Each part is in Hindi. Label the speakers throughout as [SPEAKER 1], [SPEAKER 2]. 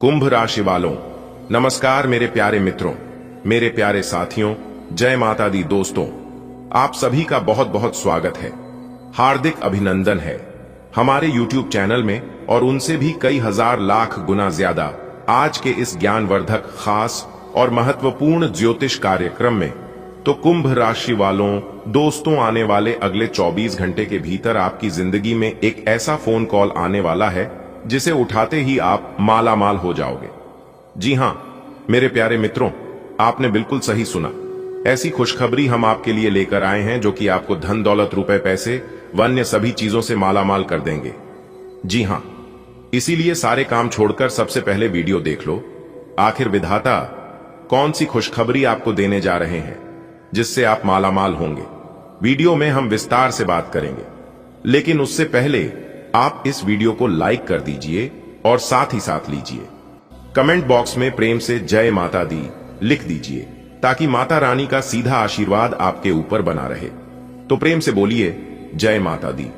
[SPEAKER 1] कुंभ राशि वालों, नमस्कार मेरे प्यारे मित्रों, मेरे प्यारे साथियों, जय माता दी। दोस्तों, आप सभी का बहुत बहुत स्वागत है, हार्दिक अभिनंदन है हमारे YouTube चैनल में और उनसे भी कई हजार लाख गुना ज्यादा आज के इस ज्ञानवर्धक, खास और महत्वपूर्ण ज्योतिष कार्यक्रम में। तो कुंभ राशि वालों, दोस्तों, आने वाले अगले 24 घंटे के भीतर आपकी जिंदगी में एक ऐसा फोन कॉल आने वाला है जिसे उठाते ही आप माला माल हो जाओगे। जी हां मेरे प्यारे मित्रों, आपने बिल्कुल सही सुना। ऐसी खुशखबरी हम आपके लिए लेकर आए हैं जो कि आपको धन दौलत, रुपए, पैसे व अन्य सभी चीजों से माला माल कर देंगे। जी हां, इसीलिए सारे काम छोड़कर सबसे पहले वीडियो देख लो। आखिर विधाता कौन सी खुशखबरी आपको देने जा रहे हैं जिससे आप माला माल होंगे। वीडियो में हम विस्तार से बात करेंगे, लेकिन उससे पहले आप इस वीडियो को लाइक कर दीजिए और साथ ही साथ लीजिए कमेंट बॉक्स में प्रेम से जय माता दी लिख दीजिए, ताकि माता रानी का सीधा आशीर्वाद आपके ऊपर बना रहे। तो प्रेम से बोलिए जय माता दी।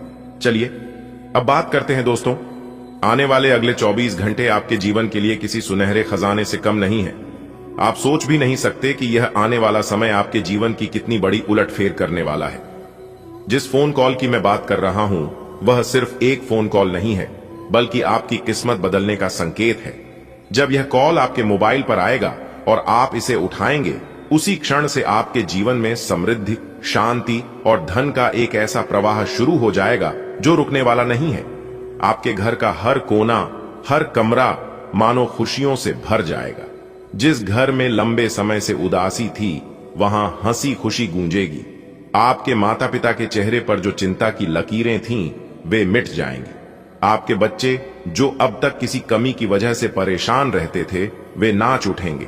[SPEAKER 1] चलिए अब बात करते हैं दोस्तों। आने वाले अगले 24 घंटे आपके जीवन के लिए किसी सुनहरे खजाने से कम नहीं है। आप सोच भी नहीं सकते कि यह आने वाला समय आपके जीवन की कितनी बड़ी उलटफेर करने वाला है। जिस फोन कॉल की मैं बात कर रहा हूं वह सिर्फ एक फोन कॉल नहीं है, बल्कि आपकी किस्मत बदलने का संकेत है। जब यह कॉल आपके मोबाइल पर आएगा और आप इसे उठाएंगे, उसी क्षण से आपके जीवन में समृद्धि, शांति और धन का एक ऐसा प्रवाह शुरू हो जाएगा जो रुकने वाला नहीं है। आपके घर का हर कोना, हर कमरा मानो खुशियों से भर जाएगा। जिस घर में लंबे समय से उदासी थी, वहां हंसी खुशी गूंजेगी। आपके माता पिता के चेहरे पर जो चिंता की लकीरें थीं, वे मिट जाएंगे। आपके बच्चे जो अब तक किसी कमी की वजह से परेशान रहते थे, वे नाच उठेंगे।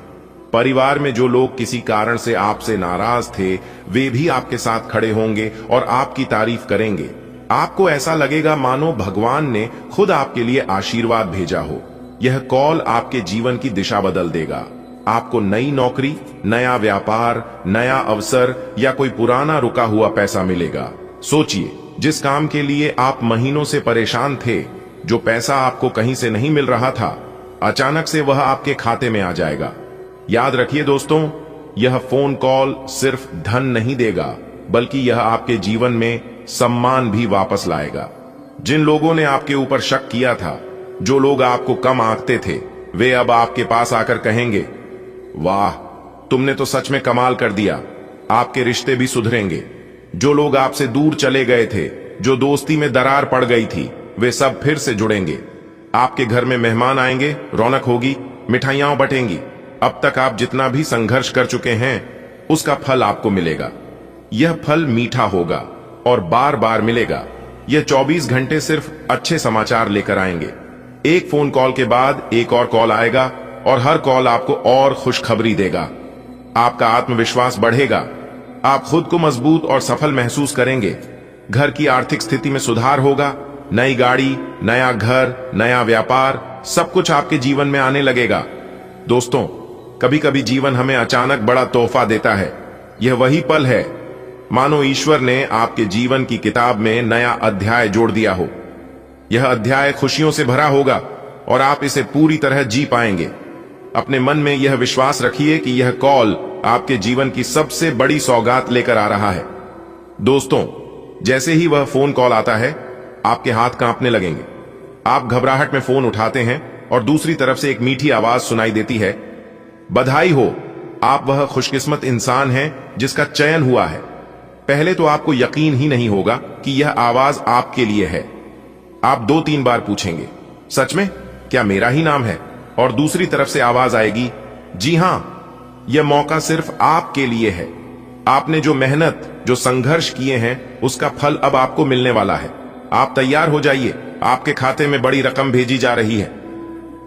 [SPEAKER 1] परिवार में जो लोग किसी कारण से आपसे नाराज थे, वे भी आपके साथ खड़े होंगे और आपकी तारीफ करेंगे। आपको ऐसा लगेगा मानो भगवान ने खुद आपके लिए आशीर्वाद भेजा हो। यह कॉल आपके जीवन की दिशा बदल देगा। आपको नई नौकरी, नया व्यापार, नया अवसर या कोई पुराना रुका हुआ पैसा मिलेगा। सोचिए, जिस काम के लिए आप महीनों से परेशान थे, जो पैसा आपको कहीं से नहीं मिल रहा था, अचानक से वह आपके खाते में आ जाएगा। याद रखिए दोस्तों, यह फोन कॉल सिर्फ धन नहीं देगा, बल्कि यह आपके जीवन में सम्मान भी वापस लाएगा। जिन लोगों ने आपके ऊपर शक किया था, जो लोग आपको कम आंकते थे, वे अब आपके पास आकर कहेंगे, वाह, तुमने तो सच में कमाल कर दिया। आपके रिश्ते भी सुधरेंगे। जो लोग आपसे दूर चले गए थे, जो दोस्ती में दरार पड़ गई थी, वे सब फिर से जुड़ेंगे। आपके घर में मेहमान आएंगे, रौनक होगी, मिठाइयां बटेंगी। अब तक आप जितना भी संघर्ष कर चुके हैं, उसका फल आपको मिलेगा। यह फल मीठा होगा और बार बार मिलेगा। यह 24 घंटे सिर्फ अच्छे समाचार लेकर आएंगे। एक फोन कॉल के बाद एक और कॉल आएगा और हर कॉल आपको और खुशखबरी देगा। आपका आत्मविश्वास बढ़ेगा। आप खुद को मजबूत और सफल महसूस करेंगे। घर की आर्थिक स्थिति में सुधार होगा। नई गाड़ी, नया घर, नया व्यापार, सब कुछ आपके जीवन में आने लगेगा। दोस्तों, कभी कभी जीवन हमें अचानक बड़ा तोहफा देता है। यह वही पल है मानो ईश्वर ने आपके जीवन की किताब में नया अध्याय जोड़ दिया हो। यह अध्याय खुशियों से भरा होगा और आप इसे पूरी तरह जी पाएंगे। अपने मन में यह विश्वास रखिए कि यह कॉल आपके जीवन की सबसे बड़ी सौगात लेकर आ रहा है। दोस्तों, जैसे ही वह फोन कॉल आता है, आपके हाथ कांपने लगेंगे। आप घबराहट में फोन उठाते हैं और दूसरी तरफ से एक मीठी आवाज सुनाई देती है, बधाई हो, आप वह खुशकिस्मत इंसान हैं जिसका चयन हुआ है। पहले तो आपको यकीन ही नहीं होगा कि यह आवाज आपके लिए है। आप 2-3 बार पूछेंगे, सच में क्या मेरा ही नाम है? और दूसरी तरफ से आवाज आएगी, जी हां, यह मौका सिर्फ आपके लिए है। आपने जो मेहनत, जो संघर्ष किए हैं, उसका फल अब आपको मिलने वाला है। आप तैयार हो जाइए, आपके खाते में बड़ी रकम भेजी जा रही है।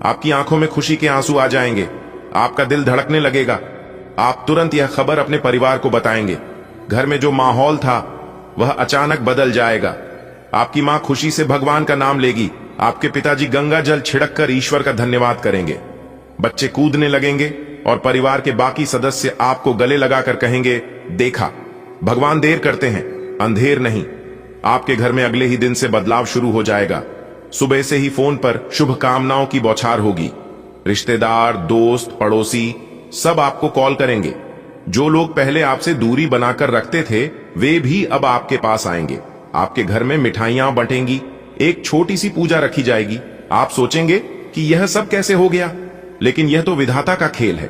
[SPEAKER 1] आपकी आंखों में खुशी के आंसू आ जाएंगे। आपका दिल धड़कने लगेगा। आप तुरंत यह खबर अपने परिवार को बताएंगे। घर में जो माहौल था वह अचानक बदल जाएगा। आपकी मां खुशी से भगवान का नाम लेगी। आपके पिताजी गंगा जल छिड़क कर ईश्वर का धन्यवाद करेंगे। बच्चे कूदने लगेंगे और परिवार के बाकी सदस्य आपको गले लगाकर कहेंगे, देखा, भगवान देर करते हैं, अंधेर नहीं। आपके घर में अगले ही दिन से बदलाव शुरू हो जाएगा। सुबह से ही फोन पर शुभकामनाओं की बौछार होगी। रिश्तेदार, दोस्त, पड़ोसी सब आपको कॉल करेंगे। जो लोग पहले आपसे दूरी बनाकर रखते थे वे भी अब आपके पास आएंगे। आपके घर में मिठाइयां बंटेंगी, एक छोटी सी पूजा रखी जाएगी। आप सोचेंगे कि यह सब कैसे हो गया, लेकिन यह तो विधाता का खेल है।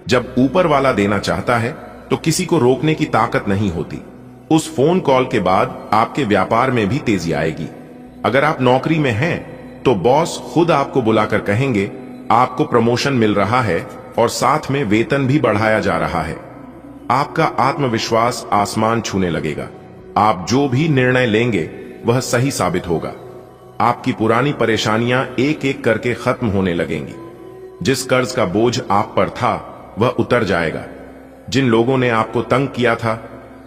[SPEAKER 1] जब ऊपर वाला देना चाहता है तो किसी को रोकने की ताकत नहीं होती। उस फोन कॉल के बाद आपके व्यापार में भी तेजी आएगी। अगर आप नौकरी में हैं तो बॉस खुद आपको बुलाकर कहेंगे आपको प्रमोशन मिल रहा है और साथ में वेतन भी बढ़ाया जा रहा है। आपका आत्मविश्वास आसमान छूने लगेगा। आप जो भी निर्णय लेंगे वह सही साबित होगा। आपकी पुरानी परेशानियां एक एक करके खत्म होने लगेंगी। जिस कर्ज का बोझ आप पर था वह उतर जाएगा। जिन लोगों ने आपको तंग किया था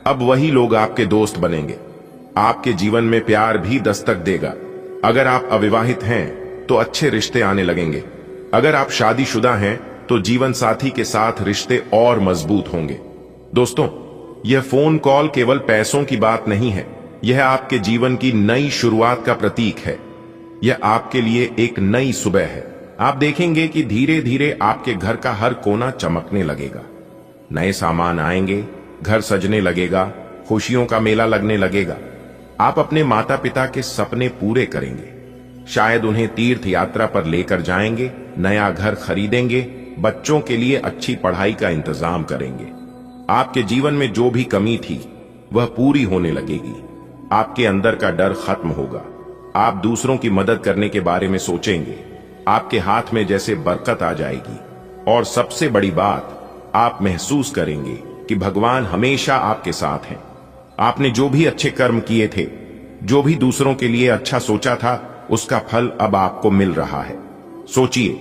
[SPEAKER 1] अब वही लोग आपके दोस्त बनेंगे। आपके जीवन में प्यार भी दस्तक देगा। अगर आप अविवाहित हैं तो अच्छे रिश्ते आने लगेंगे। अगर आप शादीशुदा हैं तो जीवन साथी के साथ रिश्ते और मजबूत होंगे। दोस्तों, यह फोन कॉल केवल पैसों की बात नहीं है, यह आपके जीवन की नई शुरुआत का प्रतीक है। यह आपके लिए एक नई सुबह है। आप देखेंगे कि धीरे धीरे आपके घर का हर कोना चमकने लगेगा। नए सामान आएंगे, घर सजने लगेगा, खुशियों का मेला लगने लगेगा। आप अपने माता पिता के सपने पूरे करेंगे। शायद उन्हें तीर्थ यात्रा पर लेकर जाएंगे, नया घर खरीदेंगे, बच्चों के लिए अच्छी पढ़ाई का इंतजाम करेंगे। आपके जीवन में जो भी कमी थी वह पूरी होने लगेगी। आपके अंदर का डर खत्म होगा। आप दूसरों की मदद करने के बारे में सोचेंगे। आपके हाथ में जैसे बरकत आ जाएगी। और सबसे बड़ी बात, आप महसूस करेंगे कि भगवान हमेशा आपके साथ हैं। आपने जो भी अच्छे कर्म किए थे, जो भी दूसरों के लिए अच्छा सोचा था, उसका फल अब आपको मिल रहा है। सोचिए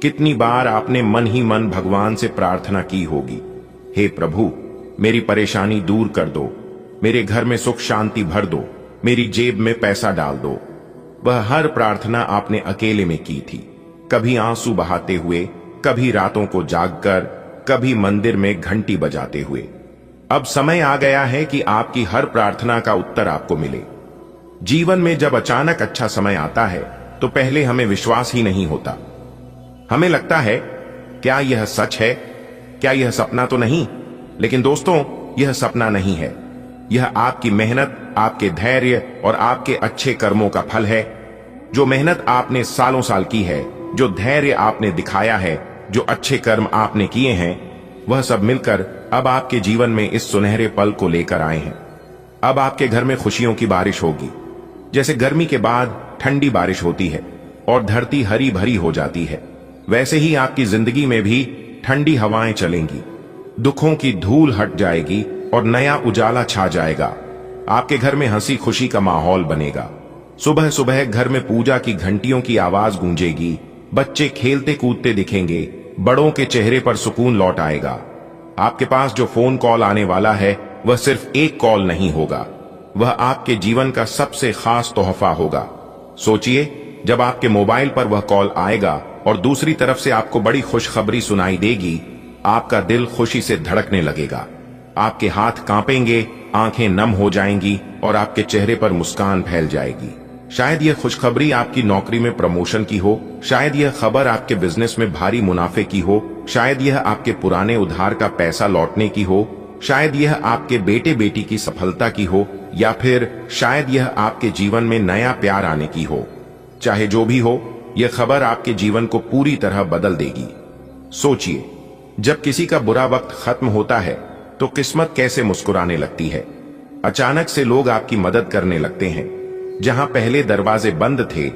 [SPEAKER 1] कितनी बार आपने मन ही मन भगवान से प्रार्थना की होगी, हे प्रभु मेरी परेशानी दूर कर दो, मेरे घर में सुख शांति भर दो, मेरी जेब में पैसा डाल दो। वह हर प्रार्थना आपने अकेले में की थी, कभी आंसू बहाते हुए, कभी रातों को जागकर, कभी मंदिर में घंटी बजाते हुए। अब समय आ गया है कि आपकी हर प्रार्थना का उत्तर आपको मिले। जीवन में जब अचानक अच्छा समय आता है तो पहले हमें विश्वास ही नहीं होता। हमें लगता है क्या यह सच है, क्या यह सपना तो नहीं। लेकिन दोस्तों, यह सपना नहीं है, यह आपकी मेहनत, आपके धैर्य और आपके अच्छे कर्मों का फल है। जो मेहनत आपने सालों साल की है, जो धैर्य आपने दिखाया है, जो अच्छे कर्म आपने किए हैं, वह सब मिलकर अब आपके जीवन में इस सुनहरे पल को लेकर आए हैं। अब आपके घर में खुशियों की बारिश होगी। जैसे गर्मी के बाद ठंडी बारिश होती है और धरती हरी भरी हो जाती है, वैसे ही आपकी जिंदगी में भी ठंडी हवाएं चलेंगी। दुखों की धूल हट जाएगी और नया उजाला छा जाएगा। आपके घर में हंसी खुशी का माहौल बनेगा। सुबह सुबह घर में पूजा की घंटियों की आवाज गूंजेगी। बच्चे खेलते कूदते दिखेंगे। बड़ों के चेहरे पर सुकून लौट आएगा। आपके पास जो फोन कॉल आने वाला है वह सिर्फ एक कॉल नहीं होगा, वह आपके जीवन का सबसे खास तोहफा होगा। सोचिए, जब आपके मोबाइल पर वह कॉल आएगा और दूसरी तरफ से आपको बड़ी खुशखबरी सुनाई देगी, आपका दिल खुशी से धड़कने लगेगा। आपके हाथ कांपेंगे, आंखें नम हो जाएंगी और आपके चेहरे पर मुस्कान फैल जाएगी। शायद यह खुशखबरी आपकी नौकरी में प्रमोशन की हो, शायद यह खबर आपके बिजनेस में भारी मुनाफे की हो, शायद यह आपके पुराने उधार का पैसा लौटने की हो, शायद यह आपके बेटे बेटी की सफलता की हो, या फिर शायद यह आपके जीवन में नया प्यार आने की हो। चाहे जो भी हो, यह खबर आपके जीवन को पूरी तरह बदल देगी। सोचिए, जब किसी का बुरा वक्त खत्म होता है तो किस्मत कैसे मुस्कुराने लगती है। अचानक से लोग आपकी मदद करने लगते हैं। जहां पहले दरवाजे बंद थे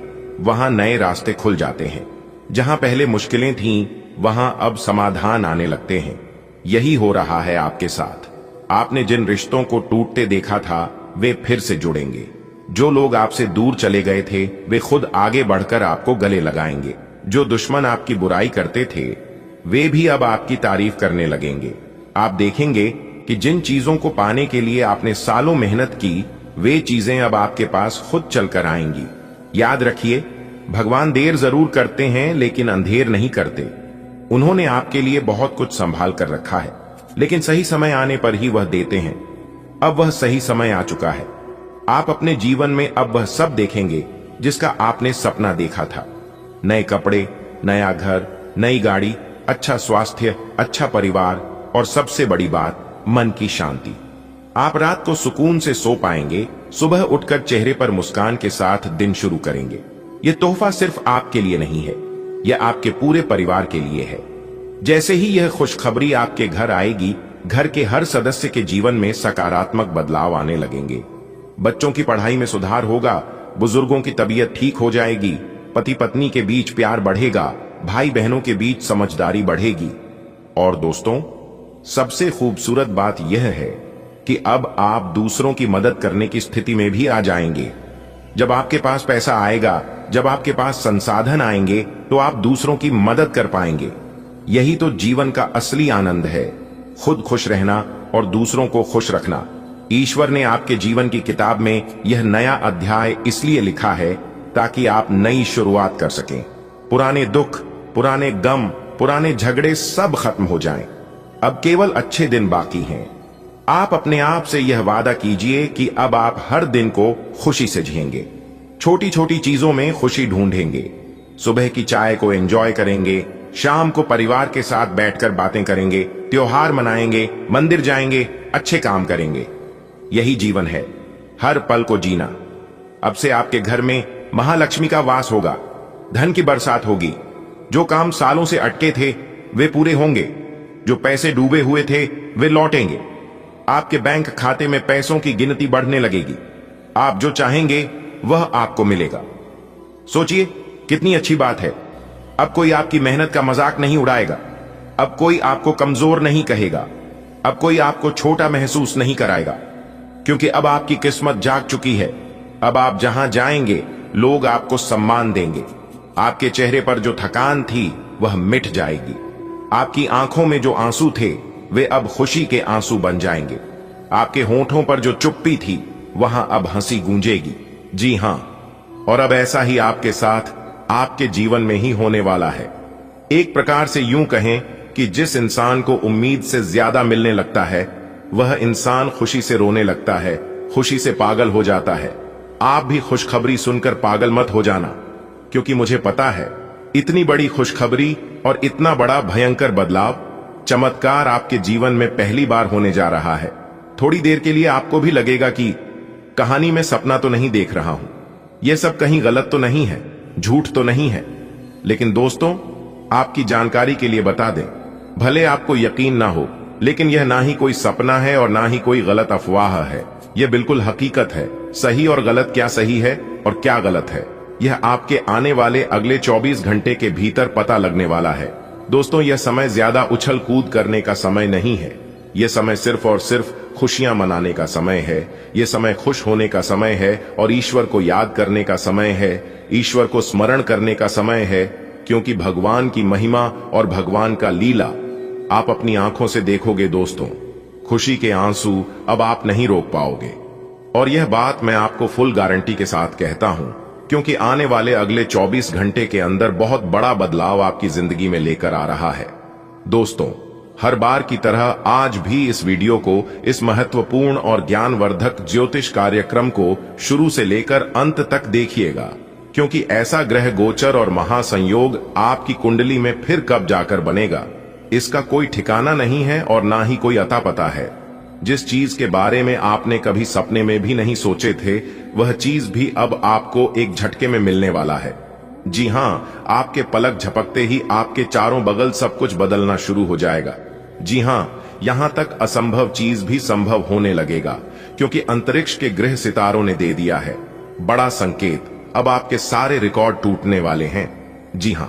[SPEAKER 1] वहां नए रास्ते खुल जाते हैं। जहां पहले मुश्किलें थीं वहां अब समाधान आने लगते हैं। यही हो रहा है आपके साथ। आपने जिन रिश्तों को टूटते देखा था वे फिर से जुड़ेंगे। जो लोग आपसे दूर चले गए थे वे खुद आगे बढ़कर आपको गले लगाएंगे। जो दुश्मन आपकी बुराई करते थे वे भी अब आपकी तारीफ करने लगेंगे। आप देखेंगे कि जिन चीजों को पाने के लिए आपने सालों मेहनत की, वे चीजें अब आपके पास खुद चलकर आएंगी। याद रखिए, भगवान देर जरूर करते हैं लेकिन अंधेर नहीं करते। उन्होंने आपके लिए बहुत कुछ संभाल कर रखा है, लेकिन सही समय आने पर ही वह देते हैं। अब वह सही समय आ चुका है। आप अपने जीवन में अब वह सब देखेंगे जिसका आपने सपना देखा था। नए कपड़े, नया घर, नई गाड़ी, अच्छा स्वास्थ्य, अच्छा परिवार और सबसे बड़ी बात, मन की शांति। आप रात को सुकून से सो पाएंगे, सुबह उठकर चेहरे पर मुस्कान के साथ दिन शुरू करेंगे। यह तोहफा सिर्फ आपके लिए नहीं है, यह आपके पूरे परिवार के लिए है। जैसे ही यह खुशखबरी आपके घर आएगी, घर के हर सदस्य के जीवन में सकारात्मक बदलाव आने लगेंगे। बच्चों की पढ़ाई में सुधार होगा, बुजुर्गों की तबीयत ठीक हो जाएगी, पति पत्नी के बीच प्यार बढ़ेगा, भाई बहनों के बीच समझदारी बढ़ेगी। और दोस्तों, सबसे खूबसूरत बात यह है कि अब आप दूसरों की मदद करने की स्थिति में भी आ जाएंगे। जब आपके पास पैसा आएगा, जब आपके पास संसाधन आएंगे, तो आप दूसरों की मदद कर पाएंगे। यही तो जीवन का असली आनंद है, खुद खुश रहना और दूसरों को खुश रखना। ईश्वर ने आपके जीवन की किताब में यह नया अध्याय इसलिए लिखा है ताकि आप नई शुरुआत कर सकें। पुराने दुख, पुराने गम, पुराने झगड़े सब खत्म हो जाएं। अब केवल अच्छे दिन बाकी हैं। आप अपने आप से यह वादा कीजिए कि अब आप हर दिन को खुशी से जिएंगे, छोटी छोटी चीजों में खुशी ढूंढेंगे। सुबह की चाय को एंजॉय करेंगे, शाम को परिवार के साथ बैठकर बातें करेंगे, त्योहार मनाएंगे, मंदिर जाएंगे, अच्छे काम करेंगे। यही जीवन है, हर पल को जीना। अब से आपके घर में महालक्ष्मी का वास होगा, धन की बरसात होगी। जो काम सालों से अटके थे वे पूरे होंगे, जो पैसे डूबे हुए थे वे लौटेंगे। आपके बैंक खाते में पैसों की गिनती बढ़ने लगेगी। आप जो चाहेंगे वह आपको मिलेगा। सोचिए कितनी अच्छी बात है। अब कोई आपकी मेहनत का मजाक नहीं उड़ाएगा, अब कोई आपको कमजोर नहीं कहेगा, अब कोई आपको छोटा महसूस नहीं कराएगा, क्योंकि अब आपकी किस्मत जाग चुकी है। अब आप जहां जाएंगे लोग आपको सम्मान देंगे। आपके चेहरे पर जो थकान थी वह मिट जाएगी। आपकी आंखों में जो आंसू थे वे अब खुशी के आंसू बन जाएंगे। आपके होंठों पर जो चुप्पी थी वहां अब हंसी गूंजेगी। जी हां, और अब ऐसा ही आपके साथ आपके जीवन में ही होने वाला है। एक प्रकार से यूं कहें कि जिस इंसान को उम्मीद से ज्यादा मिलने लगता है वह इंसान खुशी से रोने लगता है, खुशी से पागल हो जाता है। आप भी खुशखबरी सुनकर पागल मत हो जाना, क्योंकि मुझे पता है इतनी बड़ी खुशखबरी और इतना बड़ा भयंकर बदलाव, चमत्कार आपके जीवन में पहली बार होने जा रहा है। थोड़ी देर के लिए आपको भी लगेगा कि कहानी में सपना तो नहीं देख रहा हूं, यह सब कहीं गलत तो नहीं है, झूठ तो नहीं है। लेकिन दोस्तों, आपकी जानकारी के लिए बता दें, भले आपको यकीन ना हो, लेकिन यह ना ही कोई सपना है और ना ही कोई गलत अफवाह है। यह बिल्कुल हकीकत है। सही और गलत, क्या सही है और क्या गलत है, यह आपके आने वाले अगले 24 घंटे के भीतर पता लगने वाला है। दोस्तों, यह समय ज्यादा उछल कूद करने का समय नहीं है। यह समय सिर्फ और सिर्फ खुशियां मनाने का समय है। यह समय खुश होने का समय है और ईश्वर को याद करने का समय है, ईश्वर को स्मरण करने का समय है, क्योंकि भगवान की महिमा और भगवान का लीला आप अपनी आंखों से देखोगे। दोस्तों, खुशी के आंसू अब आप नहीं रोक पाओगे। और यह बात मैं आपको फुल गारंटी के साथ कहता हूं, क्योंकि आने वाले अगले 24 घंटे के अंदर बहुत बड़ा बदलाव आपकी जिंदगी में लेकर आ रहा है। दोस्तों, हर बार की तरह आज भी इस वीडियो को, इस महत्वपूर्ण और ज्ञानवर्धक ज्योतिष कार्यक्रम को शुरू से लेकर अंत तक देखिएगा, क्योंकि ऐसा ग्रह गोचर और महासंयोग आपकी कुंडली में फिर कब जाकर बनेगा, इसका कोई ठिकाना नहीं है और ना ही कोई अता पता है। जिस चीज के बारे में आपने कभी सपने में भी नहीं सोचे थे, वह चीज भी अब आपको एक झटके में मिलने वाला है। जी हां, आपके पलक झपकते ही आपके चारों बगल सब कुछ बदलना शुरू हो जाएगा। जी हां, यहां तक असंभव चीज भी संभव होने लगेगा, क्योंकि अंतरिक्ष के ग्रह सितारों ने दे दिया है बड़ा संकेत। अब आपके सारे रिकॉर्ड टूटने वाले हैं। जी हां,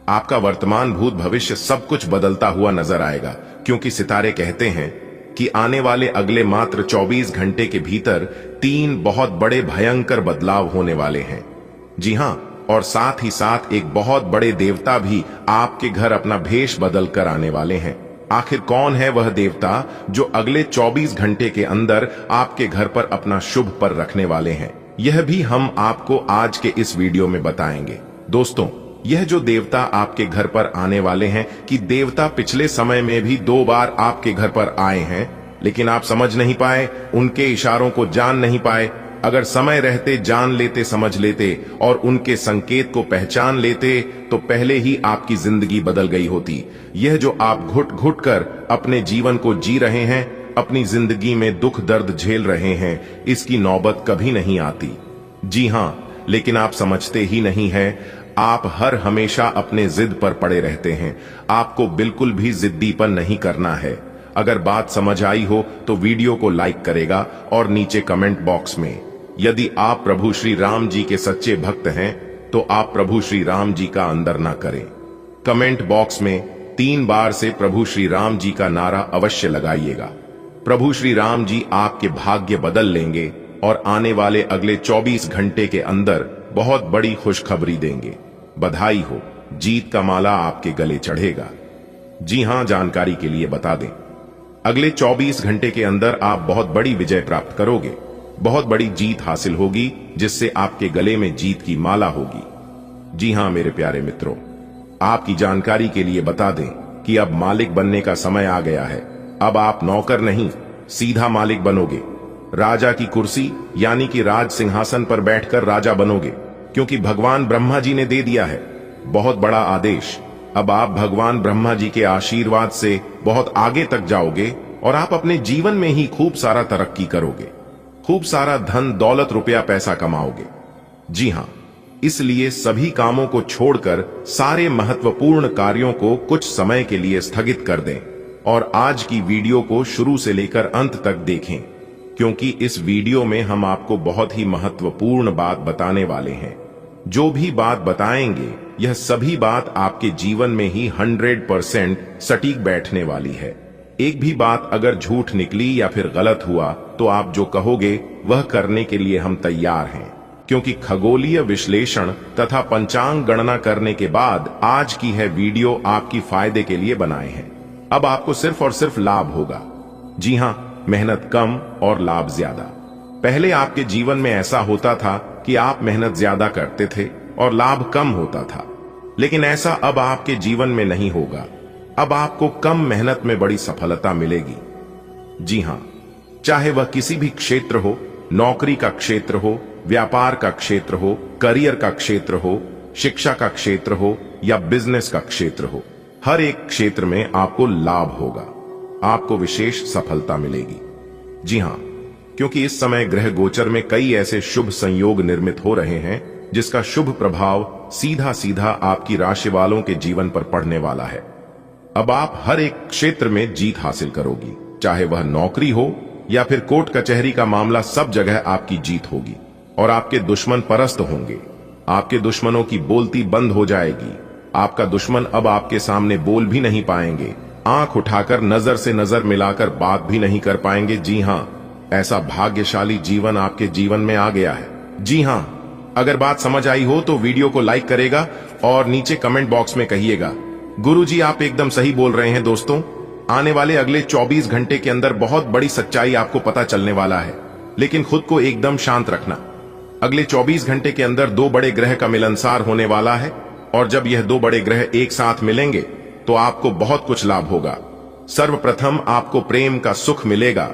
[SPEAKER 1] आपका वर्तमान, भूत, भविष्य सब कुछ बदलता हुआ नजर आएगा, क्योंकि सितारे कहते हैं कि आने वाले अगले मात्र 24 घंटे के भीतर 3 बहुत बड़े भयंकर बदलाव होने वाले हैं। जी हां, और साथ ही साथ एक बहुत बड़े देवता भी आपके घर अपना भेष बदल कर आने वाले हैं। आखिर कौन है वह देवता जो अगले 24 घंटे के अंदर आपके घर पर अपना शुभ पर रखने वाले हैं, यह भी हम आपको आज के इस वीडियो में बताएंगे। दोस्तों, यह जो देवता आपके घर पर आने वाले हैं, कि देवता पिछले समय में भी 2 बार आपके घर पर आए हैं, लेकिन आप समझ नहीं पाए, उनके इशारों को जान नहीं पाए। अगर समय रहते जान लेते, समझ लेते और उनके संकेत को पहचान लेते तो पहले ही आपकी जिंदगी बदल गई होती। यह जो आप घुट घुट कर अपने जीवन को जी रहे हैं, अपनी जिंदगी में दुख दर्द झेल रहे हैं, इसकी नौबत कभी नहीं आती। जी हां, लेकिन आप समझते ही नहीं हैं। आप हर हमेशा अपने जिद पर पड़े रहते हैं। आपको बिल्कुल भी जिद्दीपन नहीं करना है। अगर बात समझ आई हो तो वीडियो को लाइक करेगा और नीचे कमेंट बॉक्स में यदि आप प्रभु श्री राम जी के सच्चे भक्त हैं तो आप प्रभु श्री राम जी का अंदर ना करें। कमेंट बॉक्स में 3 बार से प्रभु श्री राम जी का नारा अवश्य लगाइएगा। प्रभु श्री राम जी आपके भाग्य बदल लेंगे और आने वाले अगले 24 घंटे के अंदर बहुत बड़ी खुशखबरी देंगे। बधाई हो, जीत का माला आपके गले चढ़ेगा। जी हां, जानकारी के लिए बता दें, अगले 24 घंटे के अंदर आप बहुत बड़ी विजय प्राप्त करोगे। बहुत बड़ी जीत हासिल होगी जिससे आपके गले में जीत की माला होगी। जी हां मेरे प्यारे मित्रों, आपकी जानकारी के लिए बता दें कि अब मालिक बनने का समय आ गया है। अब आप नौकर नहीं, सीधा मालिक बनोगे। राजा की कुर्सी यानी कि राज सिंहासन पर बैठकर राजा बनोगे, क्योंकि भगवान ब्रह्मा जी ने दे दिया है बहुत बड़ा आदेश। अब आप भगवान ब्रह्मा जी के आशीर्वाद से बहुत आगे तक जाओगे और आप अपने जीवन में ही खूब सारा तरक्की करोगे, खूब सारा धन दौलत रुपया पैसा कमाओगे। जी हां, इसलिए सभी कामों को छोड़कर सारे महत्वपूर्ण कार्यों को कुछ समय के लिए स्थगित कर दें और आज की वीडियो को शुरू से लेकर अंत तक देखें, क्योंकि इस वीडियो में हम आपको बहुत ही महत्वपूर्ण बात बताने वाले हैं। जो भी बात बताएंगे यह सभी बात आपके जीवन में ही 100% सटीक बैठने वाली है। एक भी बात अगर झूठ निकली या फिर गलत हुआ तो आप जो कहोगे वह करने के लिए हम तैयार हैं, क्योंकि खगोलीय विश्लेषण तथा पंचांग गणना करने के बाद आज की है वीडियो आपकी फायदे के लिए बनाए हैं। अब आपको सिर्फ और सिर्फ लाभ होगा। जी हां, मेहनत कम और लाभ ज्यादा। पहले आपके जीवन में ऐसा होता था कि आप मेहनत ज्यादा करते थे और लाभ कम होता था, लेकिन ऐसा अब आपके जीवन में नहीं होगा। अब आपको कम मेहनत में बड़ी सफलता मिलेगी। जी हां, चाहे वह किसी भी क्षेत्र हो, नौकरी का क्षेत्र हो, व्यापार का क्षेत्र हो, करियर का क्षेत्र हो, शिक्षा का क्षेत्र हो या बिजनेस का क्षेत्र हो, हर एक क्षेत्र में आपको लाभ होगा, आपको विशेष सफलता मिलेगी। जी हां, क्योंकि इस समय ग्रह गोचर में कई ऐसे शुभ संयोग निर्मित हो रहे हैं जिसका शुभ प्रभाव सीधा सीधा आपकी राशि वालों के जीवन पर पड़ने वाला है। अब आप हर एक क्षेत्र में जीत हासिल करोगी, चाहे वह नौकरी हो या फिर कोर्ट कचहरी का मामला, सब जगह आपकी जीत होगी और आपके दुश्मन परास्त होंगे। आपके दुश्मनों की बोलती बंद हो जाएगी। आपका दुश्मन अब आपके सामने बोल भी नहीं पाएंगे, आंख उठाकर नजर से नजर मिलाकर बात भी नहीं कर पाएंगे। जी हां, ऐसा भाग्यशाली जीवन आपके जीवन में आ गया है। जी हां, अगर बात समझ आई हो तो वीडियो को लाइक करेगा और नीचे कमेंट बॉक्स में कहिएगा, गुरुजी आप एकदम सही बोल रहे हैं। दोस्तों, आने वाले अगले 24 घंटे के अंदर बहुत बड़ी सच्चाई आपको पता चलने वाला है, लेकिन खुद को एकदम शांत रखना। अगले 24 घंटे के अंदर 2 बड़े ग्रह का मिलनसार होने वाला है और जब यह 2 बड़े ग्रह एक साथ मिलेंगे तो आपको बहुत कुछ लाभ होगा। सर्वप्रथम आपको प्रेम का सुख मिलेगा,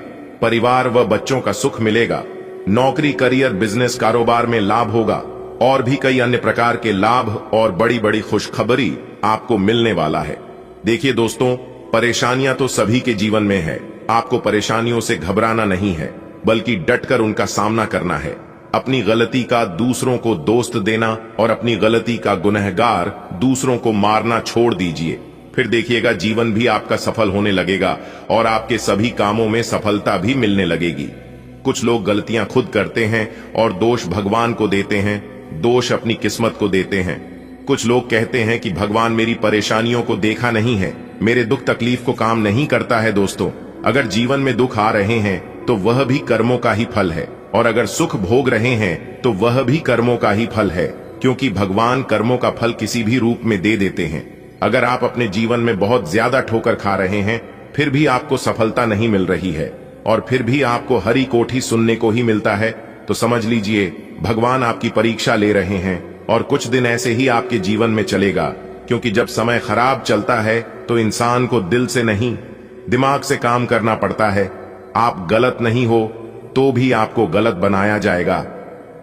[SPEAKER 1] परिवार व बच्चों का सुख मिलेगा, नौकरी, करियर, बिजनेस, कारोबार में लाभ होगा और भी कई अन्य प्रकार के लाभ और बड़ी बड़ी खुशखबरी आपको मिलने वाला है। देखिए दोस्तों, परेशानियां तो सभी के जीवन में है। आपको परेशानियों से घबराना नहीं है, बल्कि डटकर उनका सामना करना है। अपनी गलती का दूसरों को दोस्त देना और अपनी गलती का गुनहगार दूसरों को मारना छोड़ दीजिए। फिर देखिएगा जीवन भी आपका सफल होने लगेगा और आपके सभी कामों में सफलता भी मिलने लगेगी। कुछ लोग गलतियां खुद करते हैं और दोष भगवान को देते हैं, दोष अपनी किस्मत को देते हैं। कुछ लोग कहते हैं कि भगवान मेरी परेशानियों को देखा नहीं है, मेरे दुख तकलीफ को काम नहीं करता है। दोस्तों, अगर जीवन में दुख आ रहे हैं तो वह भी कर्मों का ही फल है, और अगर सुख भोग रहे हैं तो वह भी कर्मों का ही फल है, क्योंकि भगवान कर्मों का फल किसी भी रूप में दे देते हैं। अगर आप अपने जीवन में बहुत ज्यादा ठोकर खा रहे हैं, फिर भी आपको सफलता नहीं मिल रही है और फिर भी आपको हरी कोठी सुनने को ही मिलता है, तो समझ लीजिए भगवान आपकी परीक्षा ले रहे हैं और कुछ दिन ऐसे ही आपके जीवन में चलेगा। क्योंकि जब समय खराब चलता है तो इंसान को दिल से नहीं, दिमाग से काम करना पड़ता है। आप गलत नहीं हो, तो भी आपको गलत बनाया जाएगा।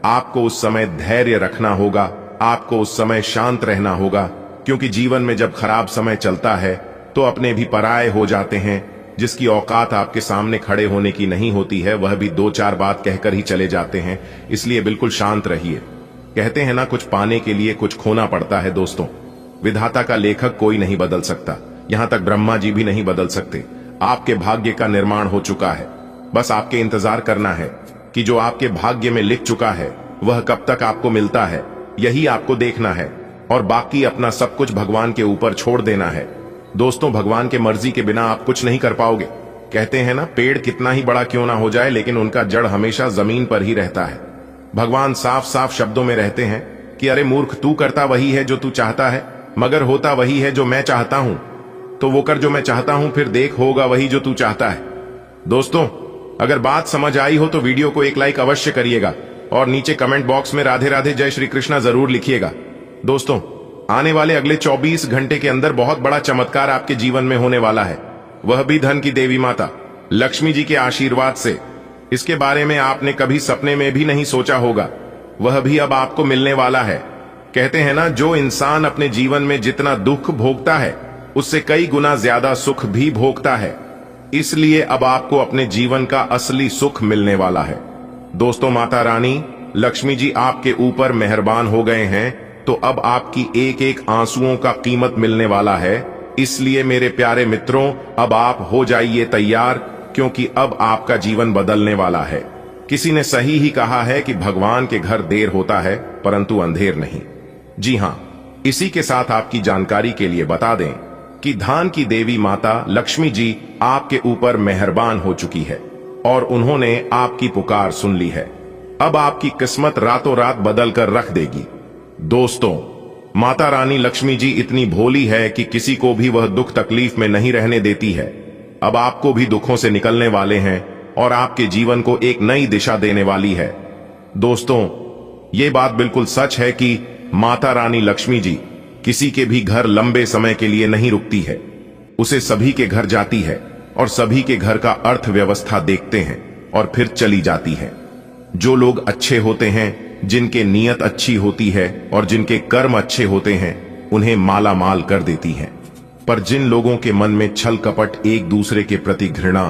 [SPEAKER 1] आपको उस समय धैर्य रखना होगा, आपको उस समय शांत रहना होगा, क्योंकि जीवन में जब खराब समय चलता है तो अपने भी पराये हो जाते हैं। जिसकी औकात आपके सामने खड़े होने की नहीं होती है, वह भी दो चार बात कहकर ही चले जाते हैं। इसलिए बिल्कुल शांत रहिए। कहते हैं ना, कुछ पाने के लिए कुछ खोना पड़ता है। दोस्तों, विधाता का लेखक कोई नहीं बदल सकता, यहां तक ब्रह्मा जी भी नहीं बदल सकते। आपके भाग्य का निर्माण हो चुका है, बस आपके इंतजार करना है कि जो आपके भाग्य में लिख चुका है वह कब तक आपको मिलता है, यही आपको देखना है। और बाकी अपना सब कुछ भगवान के ऊपर छोड़ देना है। दोस्तों, भगवान के मर्जी के बिना आप कुछ नहीं कर पाओगे। कहते हैं ना, पेड़ कितना ही बड़ा क्यों ना हो जाए, लेकिन उनका जड़ हमेशा जमीन पर ही रहता है। भगवान साफ साफ शब्दों में रहते हैं कि अरे मूर्ख, तू करता वही है जो तू चाहता है, मगर होता वही है जो मैं चाहता हूं। तो वो कर जो मैं चाहता हूं, फिर देख होगा वही जो तू चाहता है। दोस्तों, अगर बात समझ आई हो तो वीडियो को एक लाइक अवश्य करिएगा और नीचे कमेंट बॉक्स में राधे राधे जय श्री कृष्णा जरूर लिखिएगा। दोस्तों, आने वाले अगले 24 घंटे के अंदर बहुत बड़ा चमत्कार आपके जीवन में होने वाला है, वह भी धन की देवी माता लक्ष्मी जी के आशीर्वाद से। इसके बारे में आपने कभी सपने में भी नहीं सोचा होगा, वह भी अब आपको मिलने वाला है। कहते हैं ना, जो इंसान अपने जीवन में जितना दुख भोगता है उससे कई गुना ज्यादा सुख भी भोगता है। इसलिए अब आपको अपने जीवन का असली सुख मिलने वाला है। दोस्तों, माता रानी लक्ष्मी जी आपके ऊपर मेहरबान हो गए हैं, तो अब आपकी एक एक आंसुओं का कीमत मिलने वाला है। इसलिए मेरे प्यारे मित्रों, अब आप हो जाइए तैयार, क्योंकि अब आपका जीवन बदलने वाला है। किसी ने सही ही कहा है कि भगवान के घर देर होता है परंतु अंधेर नहीं। जी हां, इसी के साथ आपकी जानकारी के लिए बता दें कि धान की देवी माता लक्ष्मी जी आपके ऊपर मेहरबान हो चुकी है और उन्होंने आपकी पुकार सुन ली है। अब आपकी किस्मत रातों रात बदल कर रख देगी। दोस्तों, माता रानी लक्ष्मी जी इतनी भोली है कि किसी को भी वह दुख तकलीफ में नहीं रहने देती है। अब आपको भी दुखों से निकलने वाले हैं और आपके जीवन को एक नई दिशा देने वाली है। दोस्तों, ये बात बिल्कुल सच है कि माता रानी लक्ष्मी जी किसी के भी घर लंबे समय के लिए नहीं रुकती है, उसे सभी के घर जाती है और सभी के घर का अर्थव्यवस्था देखते हैं और फिर चली जाती है। जो लोग अच्छे होते हैं, जिनके नीयत अच्छी होती है और जिनके कर्म अच्छे होते हैं, उन्हें माला माल कर देती हैं। पर जिन लोगों के मन में छल कपट, एक दूसरे के प्रति घृणा,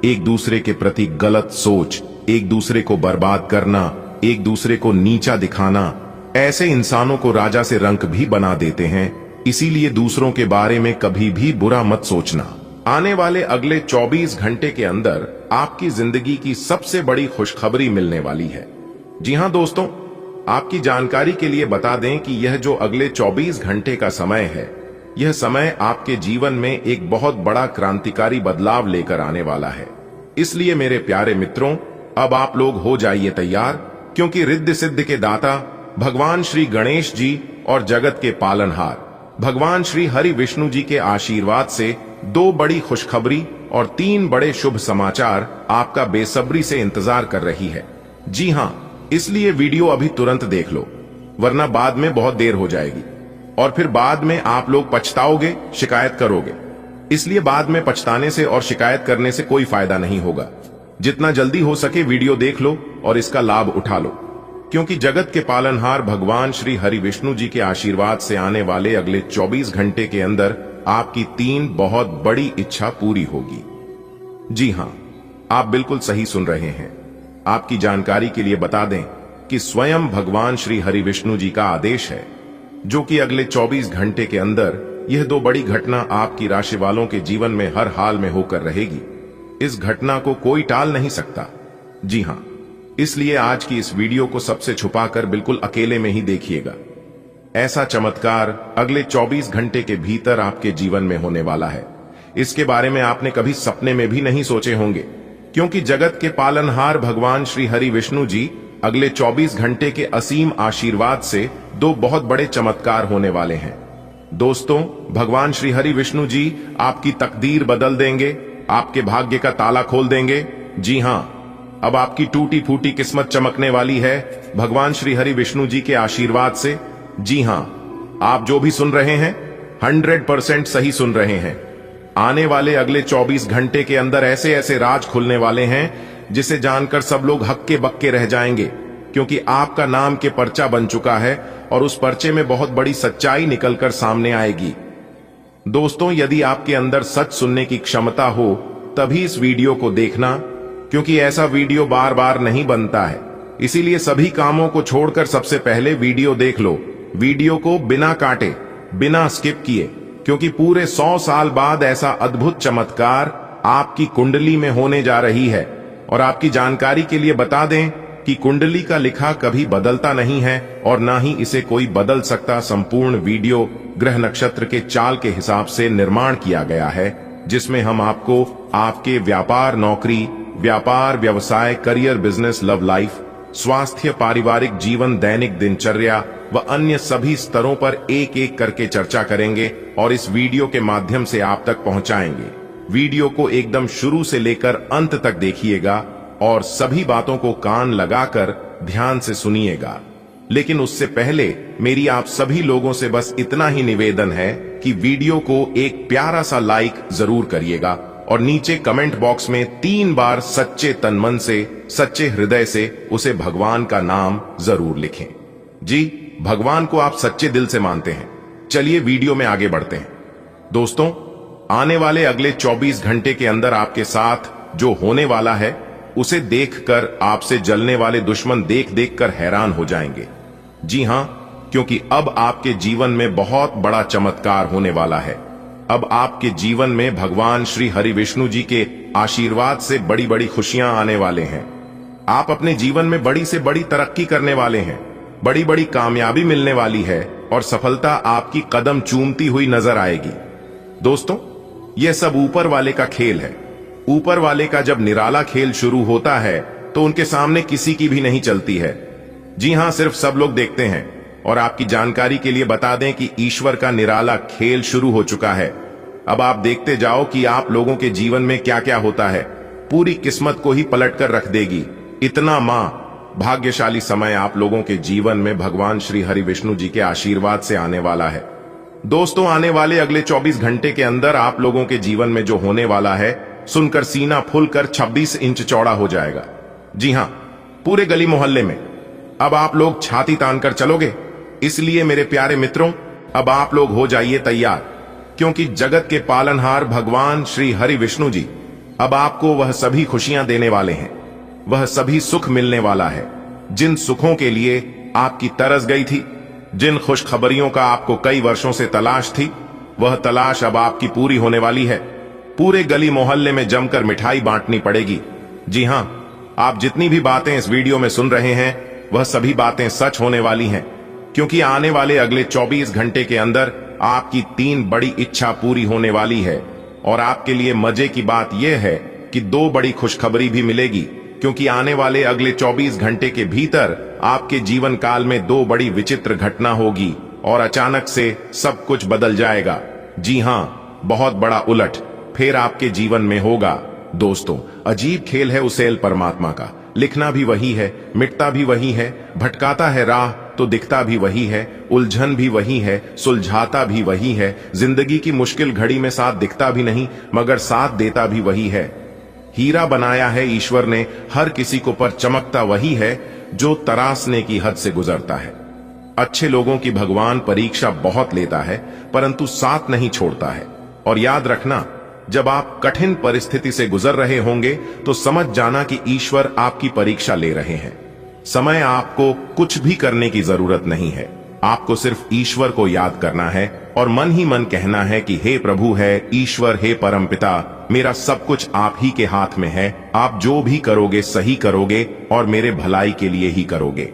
[SPEAKER 1] एक दूसरे के प्रति गलत सोच, एक दूसरे को बर्बाद करना, एक दूसरे को नीचा दिखाना, ऐसे इंसानों को राजा से रंक भी बना देते हैं। इसीलिए दूसरों के बारे में कभी भी बुरा मत सोचना। आने वाले अगले 24 घंटे के अंदर आपकी जिंदगी की सबसे बड़ी खुशखबरी मिलने वाली है। जी हां दोस्तों, आपकी जानकारी के लिए बता दें कि यह जो अगले 24 घंटे का समय है, यह समय आपके जीवन में एक बहुत बड़ा क्रांतिकारी बदलाव लेकर आने वाला है। इसलिए मेरे प्यारे मित्रों, अब आप लोग हो जाइए तैयार, क्योंकि रिद्धि सिद्धि के दाता भगवान श्री गणेश जी और जगत के पालनहार भगवान श्री हरि विष्णु जी के आशीर्वाद से 2 बड़ी खुशखबरी और 3 बड़े शुभ समाचार आपका बेसब्री से इंतजार कर रही है। जी हां, इसलिए वीडियो अभी तुरंत देख लो, वरना बाद में बहुत देर हो जाएगी और फिर बाद में आप लोग पछताओगे, शिकायत करोगे। इसलिए बाद में पछताने से और शिकायत करने से कोई फायदा नहीं होगा। जितना जल्दी हो सके वीडियो देख लो और इसका लाभ उठा लो, क्योंकि जगत के पालनहार भगवान श्री हरि विष्णु जी के आशीर्वाद से आने वाले अगले 24 घंटे के अंदर आपकी 3 बहुत बड़ी इच्छा पूरी होगी। जी हां, आप बिल्कुल सही सुन रहे हैं। आपकी जानकारी के लिए बता दें कि स्वयं भगवान श्री हरि विष्णु जी का आदेश है, जो कि अगले 24 घंटे के अंदर यह 2 बड़ी घटना आपकी राशि वालों के जीवन में हर हाल में होकर रहेगी। इस घटना को कोई टाल नहीं सकता। जी हां, इसलिए आज की इस वीडियो को सबसे छुपाकर बिल्कुल अकेले में ही देखिएगा। ऐसा चमत्कार अगले 24 घंटे के भीतर आपके जीवन में होने वाला है। इसके बारे में आपने कभी सपने में भी नहीं सोचे होंगे, क्योंकि जगत के पालनहार भगवान श्री हरि विष्णु जी अगले 24 घंटे के असीम आशीर्वाद से 2 बहुत बड़े चमत्कार होने वाले हैं। दोस्तों, भगवान श्री हरि विष्णु जी आपकी तकदीर बदल देंगे, आपके भाग्य का ताला खोल देंगे। जी हां, अब आपकी टूटी फूटी किस्मत चमकने वाली है भगवान श्री हरि विष्णु जी के आशीर्वाद से। जी हां, आप जो भी सुन रहे हैं 100% सही सुन रहे हैं। आने वाले अगले 24 घंटे के अंदर ऐसे ऐसे राज खुलने वाले हैं जिसे जानकर सब लोग हक्के बक्के रह जाएंगे, क्योंकि आपका नाम के पर्चा बन चुका है और उस पर्चे में बहुत बड़ी सच्चाई निकलकर सामने आएगी। दोस्तों, यदि आपके अंदर सच सुनने की क्षमता हो तभी इस वीडियो को देखना, क्योंकि ऐसा वीडियो बार बार नहीं बनता है। इसीलिए सभी कामों को छोड़कर सबसे पहले वीडियो देख लो। वीडियो को बिना काटे, बिना स्किप किए, क्योंकि पूरे 100 साल बाद ऐसा अद्भुत चमत्कार आपकी कुंडली में होने जा रही है। और आपकी जानकारी के लिए बता दें कि कुंडली का लिखा कभी बदलता नहीं है और ना ही इसे कोई बदल सकता। संपूर्ण वीडियो ग्रह नक्षत्र के चाल के हिसाब से निर्माण किया गया है, जिसमें हम आपको आपके व्यापार, नौकरी, व्यापार, व्यवसाय, करियर, बिजनेस, लव लाइफ, स्वास्थ्य, पारिवारिक जीवन, दैनिक दिनचर्या व अन्य सभी स्तरों पर एक एक करके चर्चा करेंगे और इस वीडियो के माध्यम से आप तक पहुंचाएंगे। वीडियो को एकदम शुरू से लेकर अंत तक देखिएगा और सभी बातों को कान लगाकर ध्यान से सुनिएगा। लेकिन उससे पहले मेरी आप सभी लोगों से बस इतना ही निवेदन है कि वीडियो को एक प्यारा सा लाइक जरूर करिएगा और नीचे कमेंट बॉक्स में 3 बार सच्चे तन मन से, सच्चे हृदय से उसे भगवान का नाम जरूर लिखें। जी, भगवान को आप सच्चे दिल से मानते हैं। चलिए वीडियो में आगे बढ़ते हैं। दोस्तों, आने वाले अगले 24 घंटे के अंदर आपके साथ जो होने वाला है उसे देखकर आपसे जलने वाले दुश्मन देख देख कर हैरान हो जाएंगे। जी हां, क्योंकि अब आपके जीवन में बहुत बड़ा चमत्कार होने वाला है। अब आपके जीवन में भगवान श्री हरि विष्णु जी के आशीर्वाद से बड़ी बड़ी खुशियां आने वाले हैं। आप अपने जीवन में बड़ी से बड़ी तरक्की करने वाले हैं, बड़ी बड़ी कामयाबी मिलने वाली है और सफलता आपकी कदम चूमती हुई नजर आएगी। दोस्तों, यह सब ऊपर वाले का खेल है। ऊपर वाले का जब निराला खेल शुरू होता है तो उनके सामने किसी की भी नहीं चलती है। जी हां, सिर्फ सब लोग देखते हैं। और आपकी जानकारी के लिए बता दें कि ईश्वर का निराला खेल शुरू हो चुका है। अब आप देखते जाओ कि आप लोगों के जीवन में क्या क्या होता है। पूरी किस्मत को ही पलट कर रख देगी। इतना भाग्यशाली समय आप लोगों के जीवन में भगवान श्री हरि विष्णु जी के आशीर्वाद से आने वाला है। दोस्तों, आने वाले अगले 24 घंटे के अंदर आप लोगों के जीवन में जो होने वाला है सुनकर सीना फूलकर 26 इंच चौड़ा हो जाएगा। जी हां, पूरे गली मोहल्ले में अब आप लोग छाती तानकर चलोगे। इसलिए मेरे प्यारे मित्रों, अब आप लोग हो जाइए तैयार, क्योंकि जगत के पालनहार भगवान श्री हरि विष्णु जी अब आपको वह सभी खुशियां देने वाले हैं। वह सभी सुख मिलने वाला है जिन सुखों के लिए आपकी तरस गई थी, जिन खुशखबरियों का आपको कई वर्षों से तलाश थी, वह तलाश अब आपकी पूरी होने वाली है। पूरे गली मोहल्ले में जमकर मिठाई बांटनी पड़ेगी। जी हां, आप जितनी भी बातें इस वीडियो में सुन रहे हैं वह सभी बातें सच होने वाली हैं, क्योंकि आने वाले अगले 24 घंटे के अंदर आपकी 3 बड़ी इच्छा पूरी होने वाली है। और आपके लिए मजे की बात यह है कि 2 बड़ी खुशखबरी भी मिलेगी, क्योंकि आने वाले अगले 24 घंटे के भीतर आपके जीवन काल में 2 बड़ी विचित्र घटना होगी और अचानक से सब कुछ बदल जाएगा। जी हां, बहुत बड़ा उलट फिर आपके जीवन में होगा। दोस्तों, अजीब खेल है उसेल परमात्मा का। लिखना भी वही है, मिटता भी वही है, भटकाता है राह तो दिखता भी वही है, उलझन भी वही है, सुलझाता भी वही है, जिंदगी की मुश्किल घड़ी में साथ दिखता भी नहीं मगर साथ देता भी वही है। हीरा बनाया है ईश्वर ने हर किसी को, पर चमकता वही है जो तरासने की हद से गुजरता है। अच्छे लोगों की भगवान परीक्षा बहुत लेता है, परंतु साथ नहीं छोड़ता है। और याद रखना, जब आप कठिन परिस्थिति से गुजर रहे होंगे तो समझ जाना कि ईश्वर आपकी परीक्षा ले रहे हैं। समय आपको कुछ भी करने की जरूरत नहीं है, आपको सिर्फ ईश्वर को याद करना है और मन ही मन कहना है कि हे प्रभु, है ईश्वर, हे परमपिता, मेरा सब कुछ आप ही के हाथ में है। आप जो भी करोगे सही करोगे और मेरे भलाई के लिए ही करोगे।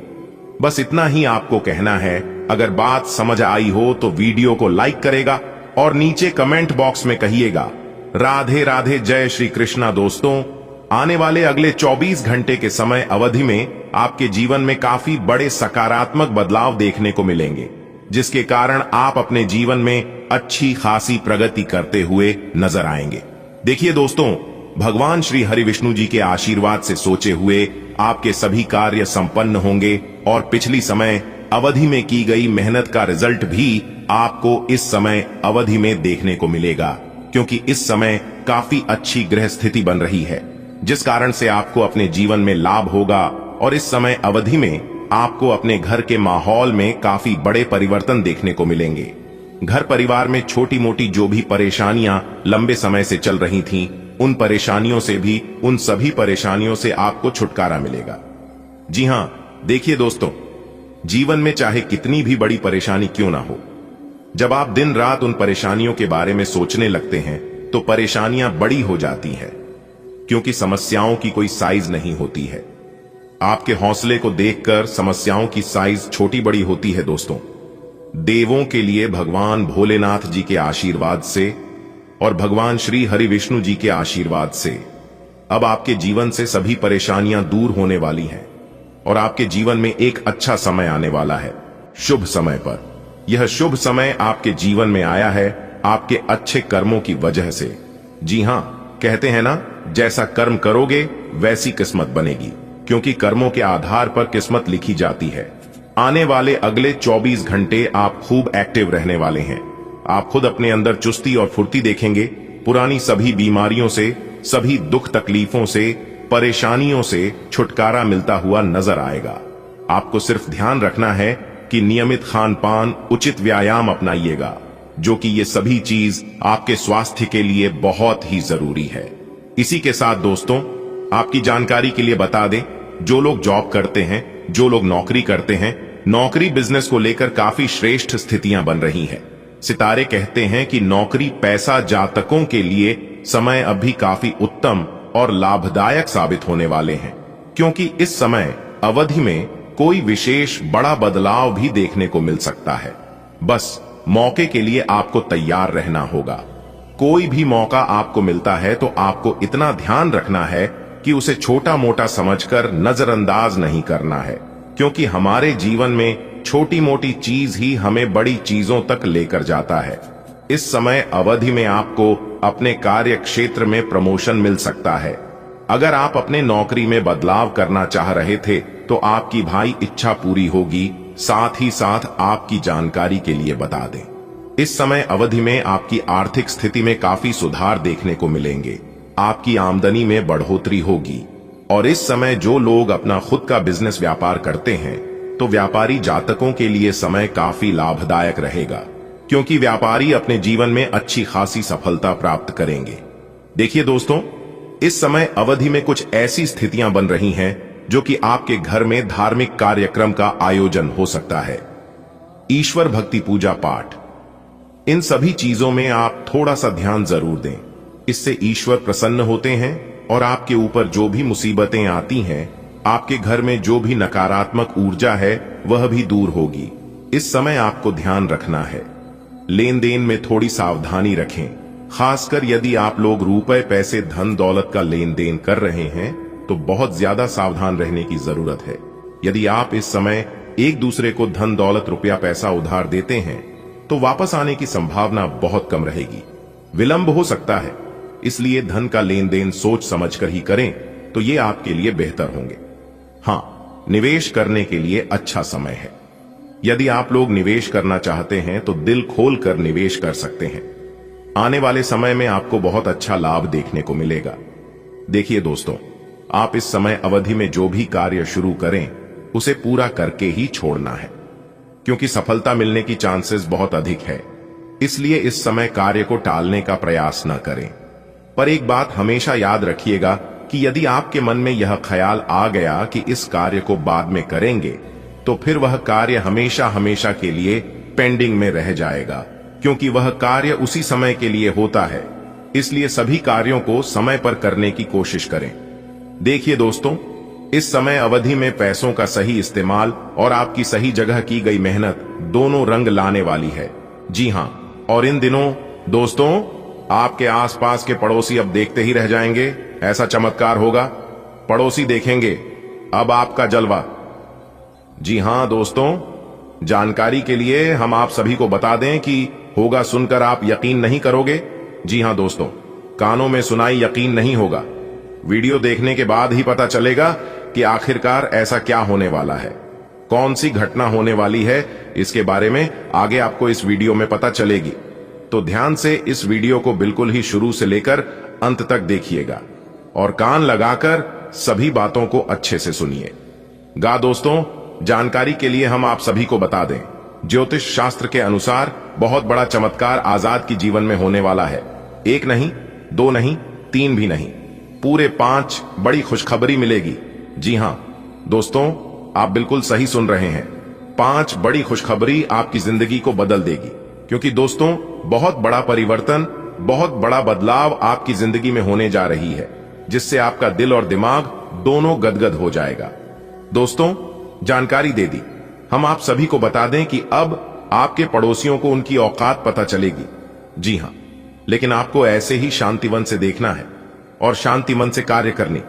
[SPEAKER 1] बस इतना ही आपको कहना है। अगर बात समझ आई हो तो वीडियो को लाइक करेगा और नीचे कमेंट बॉक्स में कहिएगा राधे राधे, जय श्री कृष्णा। दोस्तों, आने वाले अगले 24 घंटे के समय अवधि में आपके जीवन में काफी बड़े सकारात्मक बदलाव देखने को मिलेंगे, जिसके कारण आप अपने जीवन में अच्छी खासी प्रगति करते हुए नजर आएंगे। देखिए दोस्तों, भगवान श्री हरि विष्णु जी के आशीर्वाद से सोचे हुए आपके सभी कार्य संपन्न होंगे और पिछली समय अवधि में की गई मेहनत का रिजल्ट भी आपको इस समय अवधि में देखने को मिलेगा, क्योंकि इस समय काफी अच्छी ग्रह स्थिति बन रही है। जिस कारण से आपको अपने जीवन में लाभ होगा और इस समय अवधि में आपको अपने घर के माहौल में काफी बड़े परिवर्तन देखने को मिलेंगे। घर परिवार में छोटी मोटी जो भी परेशानियां लंबे समय से चल रही थीं, उन परेशानियों से भी, उन सभी परेशानियों से आपको छुटकारा मिलेगा। जी हां, देखिए दोस्तों, जीवन में चाहे कितनी भी बड़ी परेशानी क्यों ना हो, जब आप दिन रात उन परेशानियों के बारे में सोचने लगते हैं तो परेशानियां बड़ी हो जाती हैं, क्योंकि समस्याओं की कोई साइज नहीं होती है। आपके हौसले को देखकर समस्याओं की साइज छोटी बड़ी होती है। दोस्तों, देवों के लिए भगवान भोलेनाथ जी के आशीर्वाद से और भगवान श्री हरि विष्णु जी के आशीर्वाद से अब आपके जीवन से सभी परेशानियां दूर होने वाली हैं और आपके जीवन में एक अच्छा समय आने वाला है, शुभ समय पर। यह शुभ समय आपके जीवन में आया है आपके अच्छे कर्मों की वजह से। जी हां, कहते हैं ना, जैसा कर्म करोगे वैसी किस्मत बनेगी, क्योंकि कर्मों के आधार पर किस्मत लिखी जाती है। आने वाले अगले 24 घंटे आप खूब एक्टिव रहने वाले हैं। आप खुद अपने अंदर चुस्ती और फुर्ती देखेंगे। पुरानी सभी बीमारियों से, सभी दुख तकलीफों से, परेशानियों से छुटकारा मिलता हुआ नजर आएगा। आपको सिर्फ ध्यान रखना है कि नियमित खान पान, उचित व्यायाम अपनाइएगा, जो कि ये सभी चीज आपके स्वास्थ्य के लिए बहुत ही जरूरी है। इसी के साथ दोस्तों, आपकी जानकारी के लिए बता दें, जो लोग जॉब करते हैं, जो लोग नौकरी करते हैं, नौकरी बिजनेस को लेकर काफी श्रेष्ठ स्थितियां बन रही हैं। सितारे कहते हैं कि नौकरी पैसा जातकों के लिए समय अभी काफी उत्तम और लाभदायक साबित होने वाले हैं, क्योंकि इस समय अवधि में कोई विशेष बड़ा बदलाव भी देखने को मिल सकता है। बस मौके के लिए आपको तैयार रहना होगा। कोई भी मौका आपको मिलता है तो आपको इतना ध्यान रखना है कि उसे छोटा मोटा समझकर नजरअंदाज नहीं करना है, क्योंकि हमारे जीवन में छोटी मोटी चीज ही हमें बड़ी चीजों तक लेकर जाता है। इस समय अवधि में आपको अपने कार्य क्षेत्र में प्रमोशन मिल सकता है। अगर आप अपने नौकरी में बदलाव करना चाह रहे थे तो आपकी भाई इच्छा पूरी होगी। साथ ही साथ आपकी जानकारी के लिए बता दें, इस समय अवधि में आपकी आर्थिक स्थिति में काफी सुधार देखने को मिलेंगे। आपकी आमदनी में बढ़ोतरी होगी और इस समय जो लोग अपना खुद का बिजनेस व्यापार करते हैं तो व्यापारी जातकों के लिए समय काफी लाभदायक रहेगा, क्योंकि व्यापारी अपने जीवन में अच्छी खासी सफलता प्राप्त करेंगे। देखिए दोस्तों, इस समय अवधि में कुछ ऐसी स्थितियां बन रही हैं जो कि आपके घर में धार्मिक कार्यक्रम का आयोजन हो सकता है। ईश्वर भक्ति, पूजा पाठ, इन सभी चीजों में आप थोड़ा सा ध्यान जरूर दें। इससे ईश्वर प्रसन्न होते हैं और आपके ऊपर जो भी मुसीबतें आती हैं, आपके घर में जो भी नकारात्मक ऊर्जा है वह भी दूर होगी। इस समय आपको ध्यान रखना है, लेन देन में थोड़ी सावधानी रखें। खासकर यदि आप लोग रुपए, पैसे, धन दौलत का लेन देन कर रहे हैं तो बहुत ज्यादा सावधान रहने की जरूरत है। यदि आप इस समय एक दूसरे को धन दौलत, रुपया, पैसा उधार देते हैं तो वापस आने की संभावना बहुत कम रहेगी, विलंब हो सकता है। इसलिए धन का लेन देन सोच समझकर ही करें तो ये आपके लिए बेहतर होंगे। हां, निवेश करने के लिए अच्छा समय है। यदि आप लोग निवेश करना चाहते हैं तो दिल खोल कर निवेश कर सकते हैं। आने वाले समय में आपको बहुत अच्छा लाभ देखने को मिलेगा। देखिए दोस्तों, आप इस समय अवधि में जो भी कार्य शुरू करें उसे पूरा करके ही छोड़ना है, क्योंकि सफलता मिलने की चांसेस बहुत अधिक है। इसलिए इस समय कार्य को टालने का प्रयास न करें। पर एक बात हमेशा याद रखिएगा कि यदि आपके मन में यह ख्याल आ गया कि इस कार्य को बाद में करेंगे तो फिर वह कार्य हमेशा हमेशा के लिए पेंडिंग में रह जाएगा, क्योंकि वह कार्य उसी समय के लिए होता है। इसलिए सभी कार्यों को समय पर करने की कोशिश करें। देखिए दोस्तों, इस समय अवधि में पैसों का सही इस्तेमाल और आपकी सही जगह की गई मेहनत दोनों रंग लाने वाली है। जी हां, और इन दिनों दोस्तों आपके आसपास के पड़ोसी अब देखते ही रह जाएंगे। ऐसा चमत्कार होगा, पड़ोसी देखेंगे अब आपका जलवा। जी हां दोस्तों, जानकारी के लिए हम आप सभी को बता दें कि होगा सुनकर आप यकीन नहीं करोगे। जी हां दोस्तों, कानों में सुनाई यकीन नहीं होगा, वीडियो देखने के बाद ही पता चलेगा कि आखिरकार ऐसा क्या होने वाला है, कौन सी घटना होने वाली है। इसके बारे में आगे आपको इस वीडियो में पता चलेगी, तो ध्यान से इस वीडियो को बिल्कुल ही शुरू से लेकर अंत तक देखिएगा। और कान लगाकर सभी बातों को अच्छे से सुनिए। दोस्तों, जानकारी के लिए हम आप सभी को बता दें, ज्योतिष शास्त्र के अनुसार बहुत बड़ा चमत्कार आजाद की जीवन में होने वाला है। एक नहीं, दो नहीं, तीन भी नहीं, पूरे 5 बड़ी खुशखबरी मिलेगी। जी हां दोस्तों, आप बिल्कुल सही सुन रहे हैं। 5 बड़ी खुशखबरी आपकी जिंदगी को बदल देगी, क्योंकि दोस्तों बहुत बड़ा परिवर्तन, बहुत बड़ा बदलाव आपकी जिंदगी में होने जा रही है, जिससे आपका दिल और दिमाग दोनों गदगद हो जाएगा। दोस्तों, जानकारी दे दी, हम आप सभी को बता दें कि अब आपके पड़ोसियों को उनकी औकात पता चलेगी। जी हां, लेकिन आपको ऐसे ही शांतिवन से देखना है और शांति मन से कार्य करनी।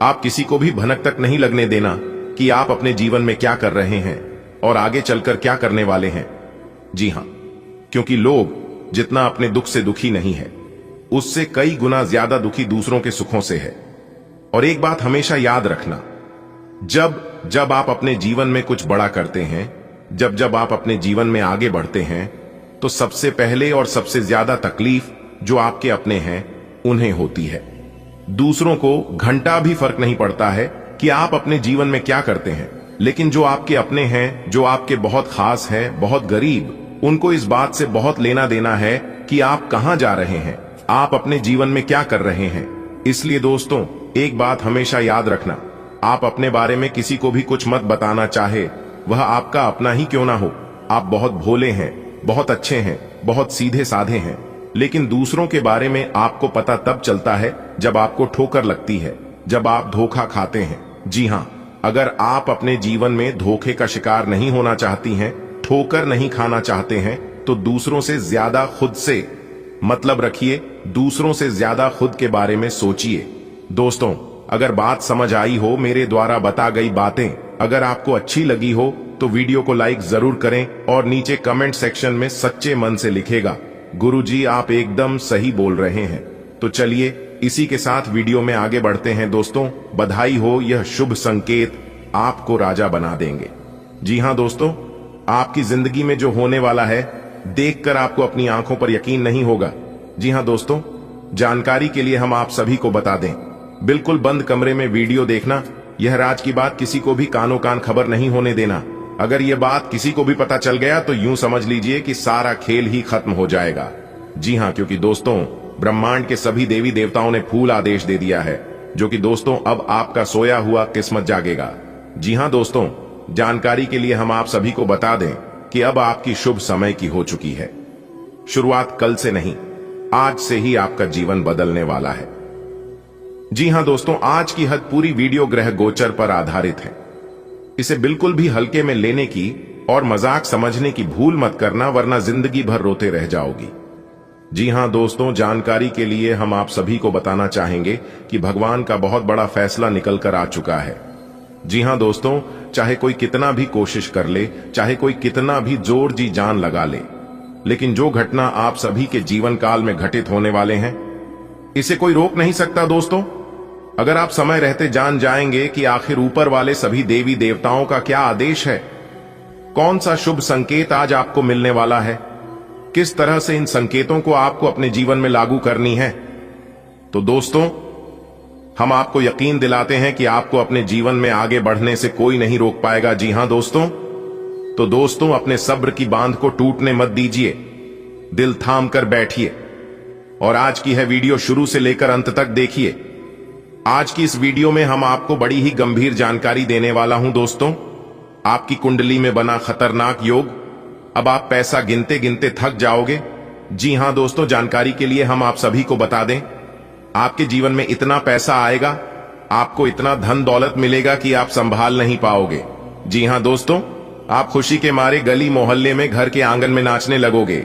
[SPEAKER 1] आप किसी को भी भनक तक नहीं लगने देना कि आप अपने जीवन में क्या कर रहे हैं और आगे चलकर क्या करने वाले हैं। जी हां, क्योंकि लोग जितना अपने दुख से दुखी नहीं है, उससे कई गुना ज्यादा दुखी दूसरों के सुखों से है। और एक बात हमेशा याद रखना, जब आप अपने जीवन में कुछ बड़ा करते हैं, जब आप अपने जीवन में आगे बढ़ते हैं, तो सबसे पहले और सबसे ज्यादा तकलीफ जो आपके अपने हैं उन्हें होती है। दूसरों को घंटा भी फर्क नहीं पड़ता है कि आप अपने जीवन में क्या करते हैं, लेकिन जो आपके अपने हैं, जो आपके बहुत खास हैं, बहुत गरीब, उनको इस बात से बहुत लेना देना है कि आप कहां जा रहे हैं, आप अपने जीवन में क्या कर रहे हैं। इसलिए दोस्तों, एक बात हमेशा याद रखना, आप अपने बारे में किसी को भी कुछ मत बताना, चाहे वह आपका अपना ही क्यों ना हो। आप बहुत भोले हैं, बहुत अच्छे हैं, बहुत सीधे साधे हैं, लेकिन दूसरों के बारे में आपको पता तब चलता है जब आपको ठोकर लगती है, जब आप धोखा खाते हैं। जी हां, अगर आप अपने जीवन में धोखे का शिकार नहीं होना चाहती हैं, ठोकर नहीं खाना चाहते हैं, तो दूसरों से ज्यादा खुद से मतलब रखिए, दूसरों से ज्यादा खुद के बारे में सोचिए। दोस्तों, अगर बात समझ आई हो, मेरे द्वारा बता गई बातें अगर आपको अच्छी लगी हो, तो वीडियो को लाइक जरूर करें और नीचे कमेंट सेक्शन में सच्चे मन से लिखेगा, गुरुजी आप एकदम सही बोल रहे हैं। तो चलिए इसी के साथ वीडियो में आगे बढ़ते हैं। दोस्तों, बधाई हो, यह शुभ संकेत आपको राजा बना देंगे। जी हां दोस्तों, आपकी जिंदगी में जो होने वाला है, देखकर आपको अपनी आंखों पर यकीन नहीं होगा। जी हां दोस्तों, जानकारी के लिए हम आप सभी को बता दें, बिल्कुल बंद कमरे में वीडियो देखना, यह राज की बात किसी को भी कानों कान खबर नहीं होने देना। अगर यह बात किसी को भी पता चल गया तो यूं समझ लीजिए कि सारा खेल ही खत्म हो जाएगा। जी हां, क्योंकि दोस्तों ब्रह्मांड के सभी देवी देवताओं ने फूल आदेश दे दिया है, जो कि दोस्तों अब आपका सोया हुआ किस्मत जागेगा। जी हां दोस्तों, जानकारी के लिए हम आप सभी को बता दें कि अब आपकी शुभ समय की हो चुकी है। शुरुआत कल से नहीं, आज से ही आपका जीवन बदलने वाला है। जी हां दोस्तों, आज की हद पूरी वीडियो ग्रह गोचर पर आधारित है। इसे बिल्कुल भी हल्के में लेने की और मजाक समझने की भूल मत करना, वरना जिंदगी भर रोते रह जाओगी। जी हां दोस्तों, जानकारी के लिए हम आप सभी को बताना चाहेंगे कि भगवान का बहुत बड़ा फैसला निकल कर आ चुका है। जी हां दोस्तों, चाहे कोई कितना भी कोशिश कर ले, चाहे कोई कितना भी जोर जी जान लगा ले, लेकिन जो घटना आप सभी के जीवन काल में घटित होने वाले हैं, इसे कोई रोक नहीं सकता। दोस्तों, अगर आप समय रहते जान जाएंगे कि आखिर ऊपर वाले सभी देवी देवताओं का क्या आदेश है, कौन सा शुभ संकेत आज आपको मिलने वाला है, किस तरह से इन संकेतों को आपको अपने जीवन में लागू करनी है, तो दोस्तों हम आपको यकीन दिलाते हैं कि आपको अपने जीवन में आगे बढ़ने से कोई नहीं रोक पाएगा। जी हां दोस्तों, तो दोस्तों अपने सब्र की बांध को टूटने मत दीजिए, दिल थाम कर बैठिए और आज की है वीडियो शुरू से लेकर अंत तक देखिए। आज की इस वीडियो में हम आपको बड़ी ही गंभीर जानकारी देने वाला हूं। दोस्तों, आपकी कुंडली में बना खतरनाक योग, अब आप पैसा गिनते गिनते थक जाओगे। जी हां दोस्तों, जानकारी के लिए हम आप सभी को बता दें, आपके जीवन में इतना पैसा आएगा, आपको इतना धन दौलत मिलेगा कि आप संभाल नहीं पाओगे। जी हां दोस्तों, आप खुशी के मारे गली मोहल्ले में, घर के आंगन में नाचने लगोगे।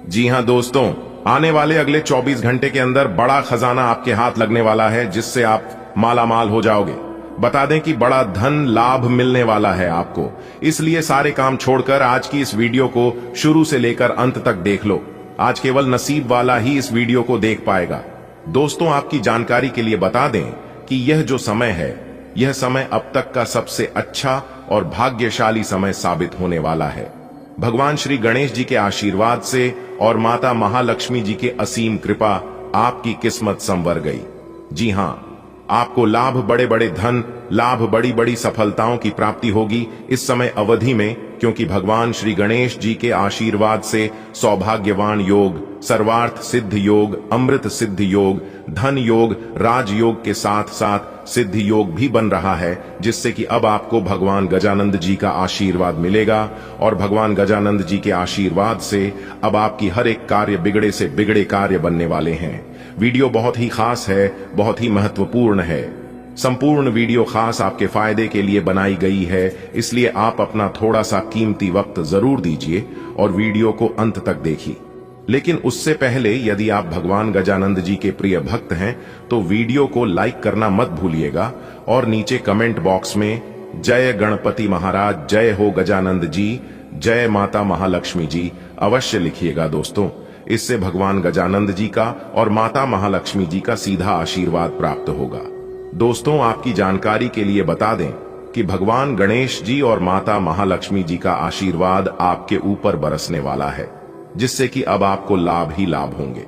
[SPEAKER 1] जी हां दोस्तों, आने वाले अगले 24 घंटे के अंदर बड़ा खजाना आपके हाथ लगने वाला है, जिससे आप माला माल हो जाओगे। बता दें कि बड़ा धन लाभ मिलने वाला है आपको, इसलिए सारे काम छोड़कर आज की इस वीडियो को शुरू से लेकर अंत तक देख लो। आज केवल नसीब वाला ही इस वीडियो को देख पाएगा। दोस्तों, आपकी जानकारी के लिए बता दें कि यह जो समय है, यह समय अब तक का सबसे अच्छा और भाग्यशाली समय साबित होने वाला है। भगवान श्री गणेश जी के आशीर्वाद से और माता महालक्ष्मी जी के असीम कृपा आपकी किस्मत संवर गई। जी हां, आपको लाभ, बड़े बड़े धन लाभ, बड़ी बड़ी सफलताओं की प्राप्ति होगी इस समय अवधि में, क्योंकि भगवान श्री गणेश जी के आशीर्वाद से सौभाग्यवान योग, सर्वार्थ सिद्ध योग, अमृत सिद्ध योग, धन योग, राजयोग के साथ साथ सिद्ध योग भी बन रहा है, जिससे कि अब आपको भगवान गजानंद जी का आशीर्वाद मिलेगा। और भगवान गजानंद जी के आशीर्वाद से अब आपकी हर एक कार्य बिगड़े से बिगड़े कार्य बनने वाले हैं। वीडियो बहुत ही खास है, बहुत ही महत्वपूर्ण है। संपूर्ण वीडियो खास आपके फायदे के लिए बनाई गई है, इसलिए आप अपना थोड़ा सा कीमती वक्त जरूर दीजिए और वीडियो को अंत तक देखिए। लेकिन उससे पहले यदि आप भगवान गजानंद जी के प्रिय भक्त हैं तो वीडियो को लाइक करना मत भूलिएगा और नीचे कमेंट बॉक्स में जय गणपति महाराज, जय हो गजानंद जी, जय माता महालक्ष्मी जी अवश्य लिखिएगा दोस्तों। इससे भगवान गजानंद जी का और माता महालक्ष्मी जी का सीधा आशीर्वाद प्राप्त होगा। दोस्तों, आपकी जानकारी के लिए बता दें कि भगवान गणेश जी और माता महालक्ष्मी जी का आशीर्वाद आपके ऊपर बरसने वाला है, जिससे कि अब आपको लाभ ही लाभ होंगे।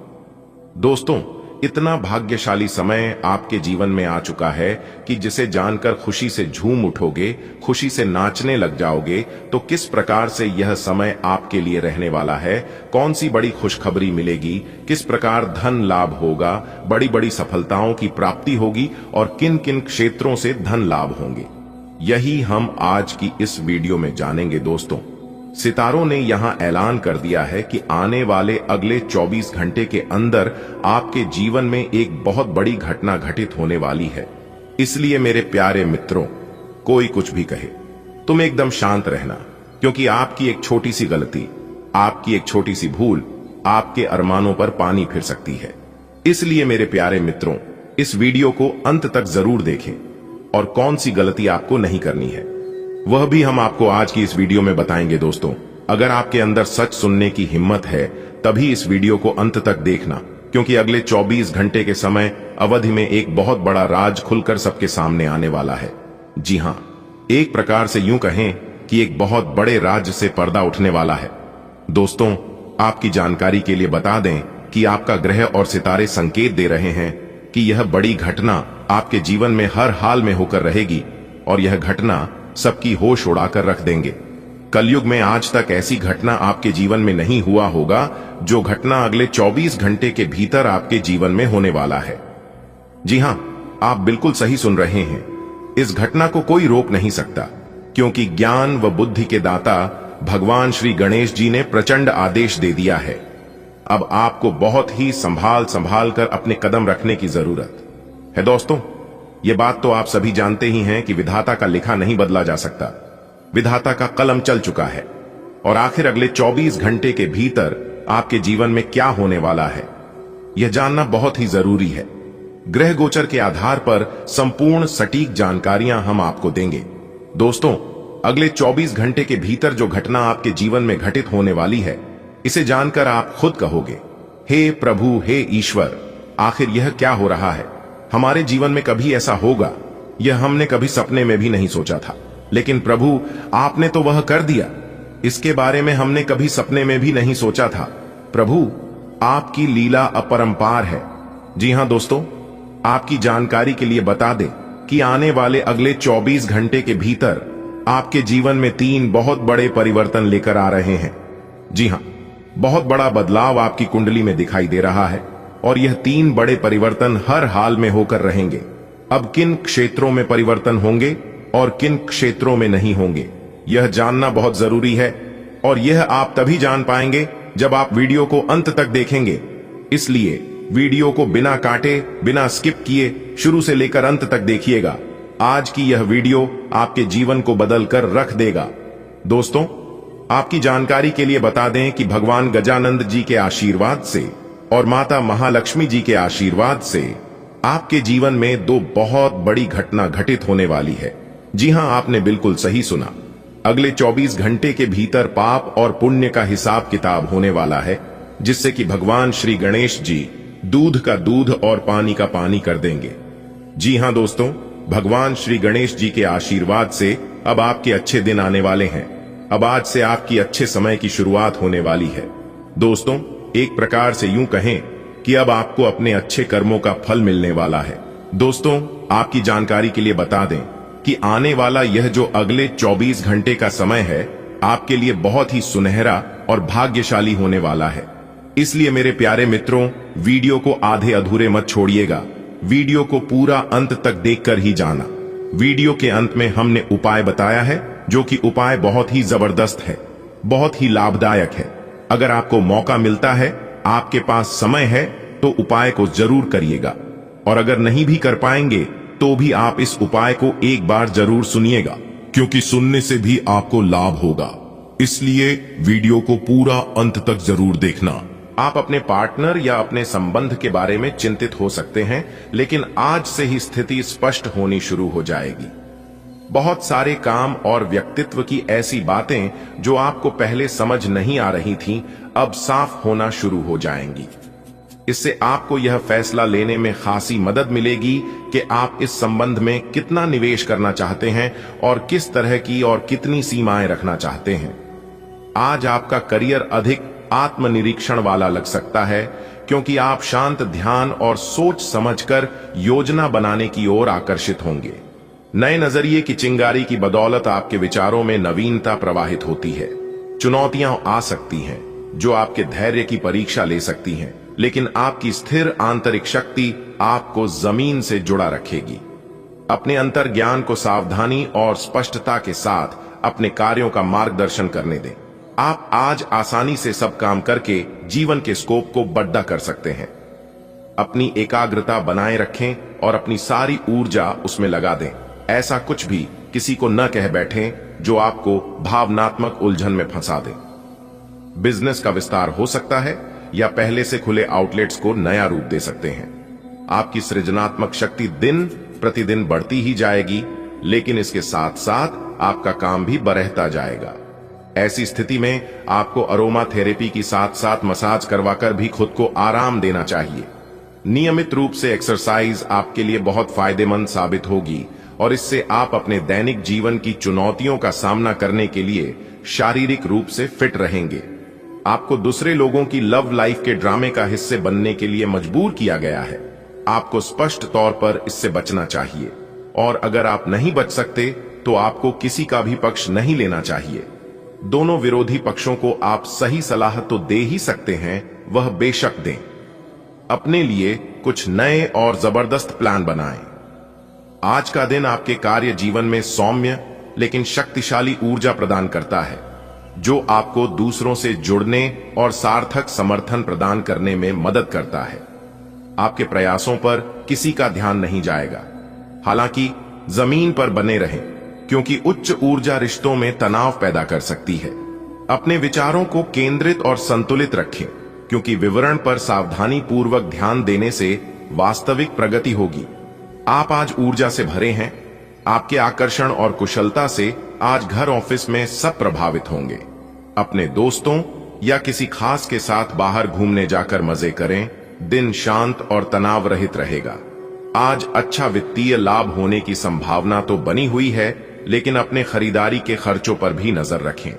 [SPEAKER 1] दोस्तों, इतना भाग्यशाली समय आपके जीवन में आ चुका है कि जिसे जानकर खुशी से झूम उठोगे, खुशी से नाचने लग जाओगे। तो किस प्रकार से यह समय आपके लिए रहने वाला है, कौन सी बड़ी खुशखबरी मिलेगी, किस प्रकार धन लाभ होगा, बड़ी बड़ी सफलताओं की प्राप्ति होगी और किन किन क्षेत्रों से धन लाभ होंगे, यही हम आज की इस वीडियो में जानेंगे। दोस्तों, सितारों ने यहां ऐलान कर दिया है कि आने वाले अगले 24 घंटे के अंदर आपके जीवन में एक बहुत बड़ी घटना घटित होने वाली है। इसलिए मेरे प्यारे मित्रों, कोई कुछ भी कहे, तुम एकदम शांत रहना, क्योंकि आपकी एक छोटी सी गलती, आपकी एक छोटी सी भूल आपके अरमानों पर पानी फिर सकती है। इसलिए मेरे प्यारे मित्रों, इस वीडियो को अंत तक जरूर देखें और कौन सी गलती आपको नहीं करनी है वह भी हम आपको आज की इस वीडियो में बताएंगे। दोस्तों, अगर आपके अंदर सच सुनने की हिम्मत है तभी इस वीडियो को अंत तक देखना, क्योंकि अगले 24 घंटे के समय अवधि में एक बहुत बड़ा राज खुलकर सबके सामने आने वाला है। जी हां, एक प्रकार से यूं कहें कि एक बहुत बड़े राज से पर्दा उठने वाला है। दोस्तों, आपकी जानकारी के लिए बता दें कि आपका ग्रह और सितारे संकेत दे रहे हैं कि यह बड़ी घटना आपके जीवन में हर हाल में होकर रहेगी और यह घटना सबकी होश उड़ाकर रख देंगे। कलयुग में आज तक ऐसी घटना आपके जीवन में नहीं हुआ होगा जो घटना अगले 24 घंटे के भीतर आपके जीवन में होने वाला है। जी हां, आप बिल्कुल सही सुन रहे हैं। इस घटना को कोई रोक नहीं सकता, क्योंकि ज्ञान व बुद्धि के दाता भगवान श्री गणेश जी ने प्रचंड आदेश दे दिया है। अब आपको बहुत ही संभाल संभाल कर अपने कदम रखने की जरूरत है। दोस्तों, ये बात तो आप सभी जानते ही हैं कि विधाता का लिखा नहीं बदला जा सकता। विधाता का कलम चल चुका है और आखिर अगले 24 घंटे के भीतर आपके जीवन में क्या होने वाला है, यह जानना बहुत ही जरूरी है। ग्रह गोचर के आधार पर संपूर्ण सटीक जानकारियां हम आपको देंगे। दोस्तों, अगले 24 घंटे के भीतर जो घटना आपके जीवन में घटित होने वाली है, इसे जानकर आप खुद कहोगे, हे प्रभु, हे ईश्वर, आखिर यह क्या हो रहा है? हमारे जीवन में कभी ऐसा होगा, यह हमने कभी सपने में भी नहीं सोचा था, लेकिन प्रभु आपने तो वह कर दिया। इसके बारे में हमने कभी सपने में भी नहीं सोचा था। प्रभु, आपकी लीला अपरंपार है। जी हां दोस्तों, आपकी जानकारी के लिए बता दें कि आने वाले अगले 24 घंटे के भीतर आपके जीवन में 3 बहुत बड़े परिवर्तन लेकर आ रहे हैं। जी हां, बहुत बड़ा बदलाव आपकी कुंडली में दिखाई दे रहा है और यह 3 बड़े परिवर्तन हर हाल में होकर रहेंगे। अब किन क्षेत्रों में परिवर्तन होंगे और किन क्षेत्रों में नहीं होंगे, यह जानना बहुत जरूरी है और यह आप तभी जान पाएंगे जब आप वीडियो को अंत तक देखेंगे। इसलिए वीडियो को बिना काटे, बिना स्किप किए शुरू से लेकर अंत तक देखिएगा। आज की यह वीडियो आपके जीवन को बदल कर रख देगा। दोस्तों, आपकी जानकारी के लिए बता दें कि भगवान गजानंद जी के आशीर्वाद से और माता महालक्ष्मी जी के आशीर्वाद से आपके जीवन में 2 बहुत बड़ी घटना घटित होने वाली है। जी हां, आपने बिल्कुल सही सुना। अगले 24 घंटे के भीतर पाप और पुण्य का हिसाब किताब होने वाला है, जिससे कि भगवान श्री गणेश जी दूध का दूध और पानी का पानी कर देंगे। जी हां दोस्तों, भगवान श्री गणेश जी के आशीर्वाद से अब आपके अच्छे दिन आने वाले हैं। अब आज से आपकी अच्छे समय की शुरुआत होने वाली है। दोस्तों, एक प्रकार से यूं कहें कि अब आपको अपने अच्छे कर्मों का फल मिलने वाला है। दोस्तों, आपकी जानकारी के लिए बता दें कि आने वाला यह जो अगले 24 घंटे का समय है आपके लिए बहुत ही सुनहरा और भाग्यशाली होने वाला है। इसलिए मेरे प्यारे मित्रों, वीडियो को आधे अधूरे मत छोड़िएगा। वीडियो को पूरा अंत तक देखकर ही जाना। वीडियो के अंत में हमने उपाय बताया है, जो कि उपाय बहुत ही जबरदस्त है, बहुत ही लाभदायक है। अगर आपको मौका मिलता है, आपके पास समय है, तो उपाय को जरूर करिएगा। और अगर नहीं भी कर पाएंगे तो भी आप इस उपाय को एक बार जरूर सुनिएगा, क्योंकि सुनने से भी आपको लाभ होगा। इसलिए वीडियो को पूरा अंत तक जरूर देखना। आप अपने पार्टनर या अपने संबंध के बारे में चिंतित हो सकते हैं, लेकिन आज से ही स्थिति स्पष्ट होनी शुरू हो जाएगी। बहुत सारे काम और व्यक्तित्व की ऐसी बातें जो आपको पहले समझ नहीं आ रही थीं, अब साफ होना शुरू हो जाएंगी। इससे आपको यह फैसला लेने में खासी मदद मिलेगी कि आप इस संबंध में कितना निवेश करना चाहते हैं और किस तरह की और कितनी सीमाएं रखना चाहते हैं। आज आपका करियर अधिक आत्मनिरीक्षण वाला लग सकता है, क्योंकि आप शांत ध्यान और सोच समझकर योजना बनाने की ओर आकर्षित होंगे। नए नजरिए की चिंगारी की बदौलत आपके विचारों में नवीनता प्रवाहित होती है। चुनौतियां आ सकती हैं जो आपके धैर्य की परीक्षा ले सकती हैं, लेकिन आपकी स्थिर आंतरिक शक्ति आपको जमीन से जुड़ा रखेगी। अपने अंतर ज्ञान को सावधानी और स्पष्टता के साथ अपने कार्यों का मार्गदर्शन करने दें। आप आज आसानी से सब काम करके जीवन के स्कोप को बड़ा कर सकते हैं। अपनी एकाग्रता बनाए रखें और अपनी सारी ऊर्जा उसमें लगा दें। ऐसा कुछ भी किसी को न कह बैठें जो आपको भावनात्मक उलझन में फंसा दे। बिजनेस का विस्तार हो सकता है या पहले से खुले आउटलेट्स को नया रूप दे सकते हैं। आपकी सृजनात्मक शक्ति दिन प्रतिदिन बढ़ती ही जाएगी, लेकिन इसके साथ साथ आपका काम भी बढ़ता जाएगा। ऐसी स्थिति में आपको अरोमा थेरेपी की साथ साथ मसाज करवाकर भी खुद को आराम देना चाहिए। नियमित रूप से एक्सरसाइज आपके लिए बहुत फायदेमंद साबित होगी और इससे आप अपने दैनिक जीवन की चुनौतियों का सामना करने के लिए शारीरिक रूप से फिट रहेंगे। आपको दूसरे लोगों की लव लाइफ के ड्रामे का हिस्से बनने के लिए मजबूर किया गया है। आपको स्पष्ट तौर पर इससे बचना चाहिए, और अगर आप नहीं बच सकते तो आपको किसी का भी पक्ष नहीं लेना चाहिए। दोनों विरोधी पक्षों को आप सही सलाह तो दे ही सकते हैं, वह बेशक दें। अपने लिए कुछ नए और जबरदस्त प्लान बनाएं। आज का दिन आपके कार्य जीवन में सौम्य लेकिन शक्तिशाली ऊर्जा प्रदान करता है, जो आपको दूसरों से जुड़ने और सार्थक समर्थन प्रदान करने में मदद करता है। आपके प्रयासों पर किसी का ध्यान नहीं जाएगा। हालांकि जमीन पर बने रहें, क्योंकि उच्च ऊर्जा रिश्तों में तनाव पैदा कर सकती है। अपने विचारों को केंद्रित और संतुलित रखें, क्योंकि विवरण पर सावधानी पूर्वक ध्यान देने से वास्तविक प्रगति होगी। आप आज ऊर्जा से भरे हैं। आपके आकर्षण और कुशलता से आज घर ऑफिस में सब प्रभावित होंगे। अपने दोस्तों या किसी खास के साथ बाहर घूमने जाकर मजे करें। दिन शांत और तनाव रहित रहेगा। आज अच्छा वित्तीय लाभ होने की संभावना तो बनी हुई है, लेकिन अपने खरीदारी के खर्चों पर भी नजर रखें।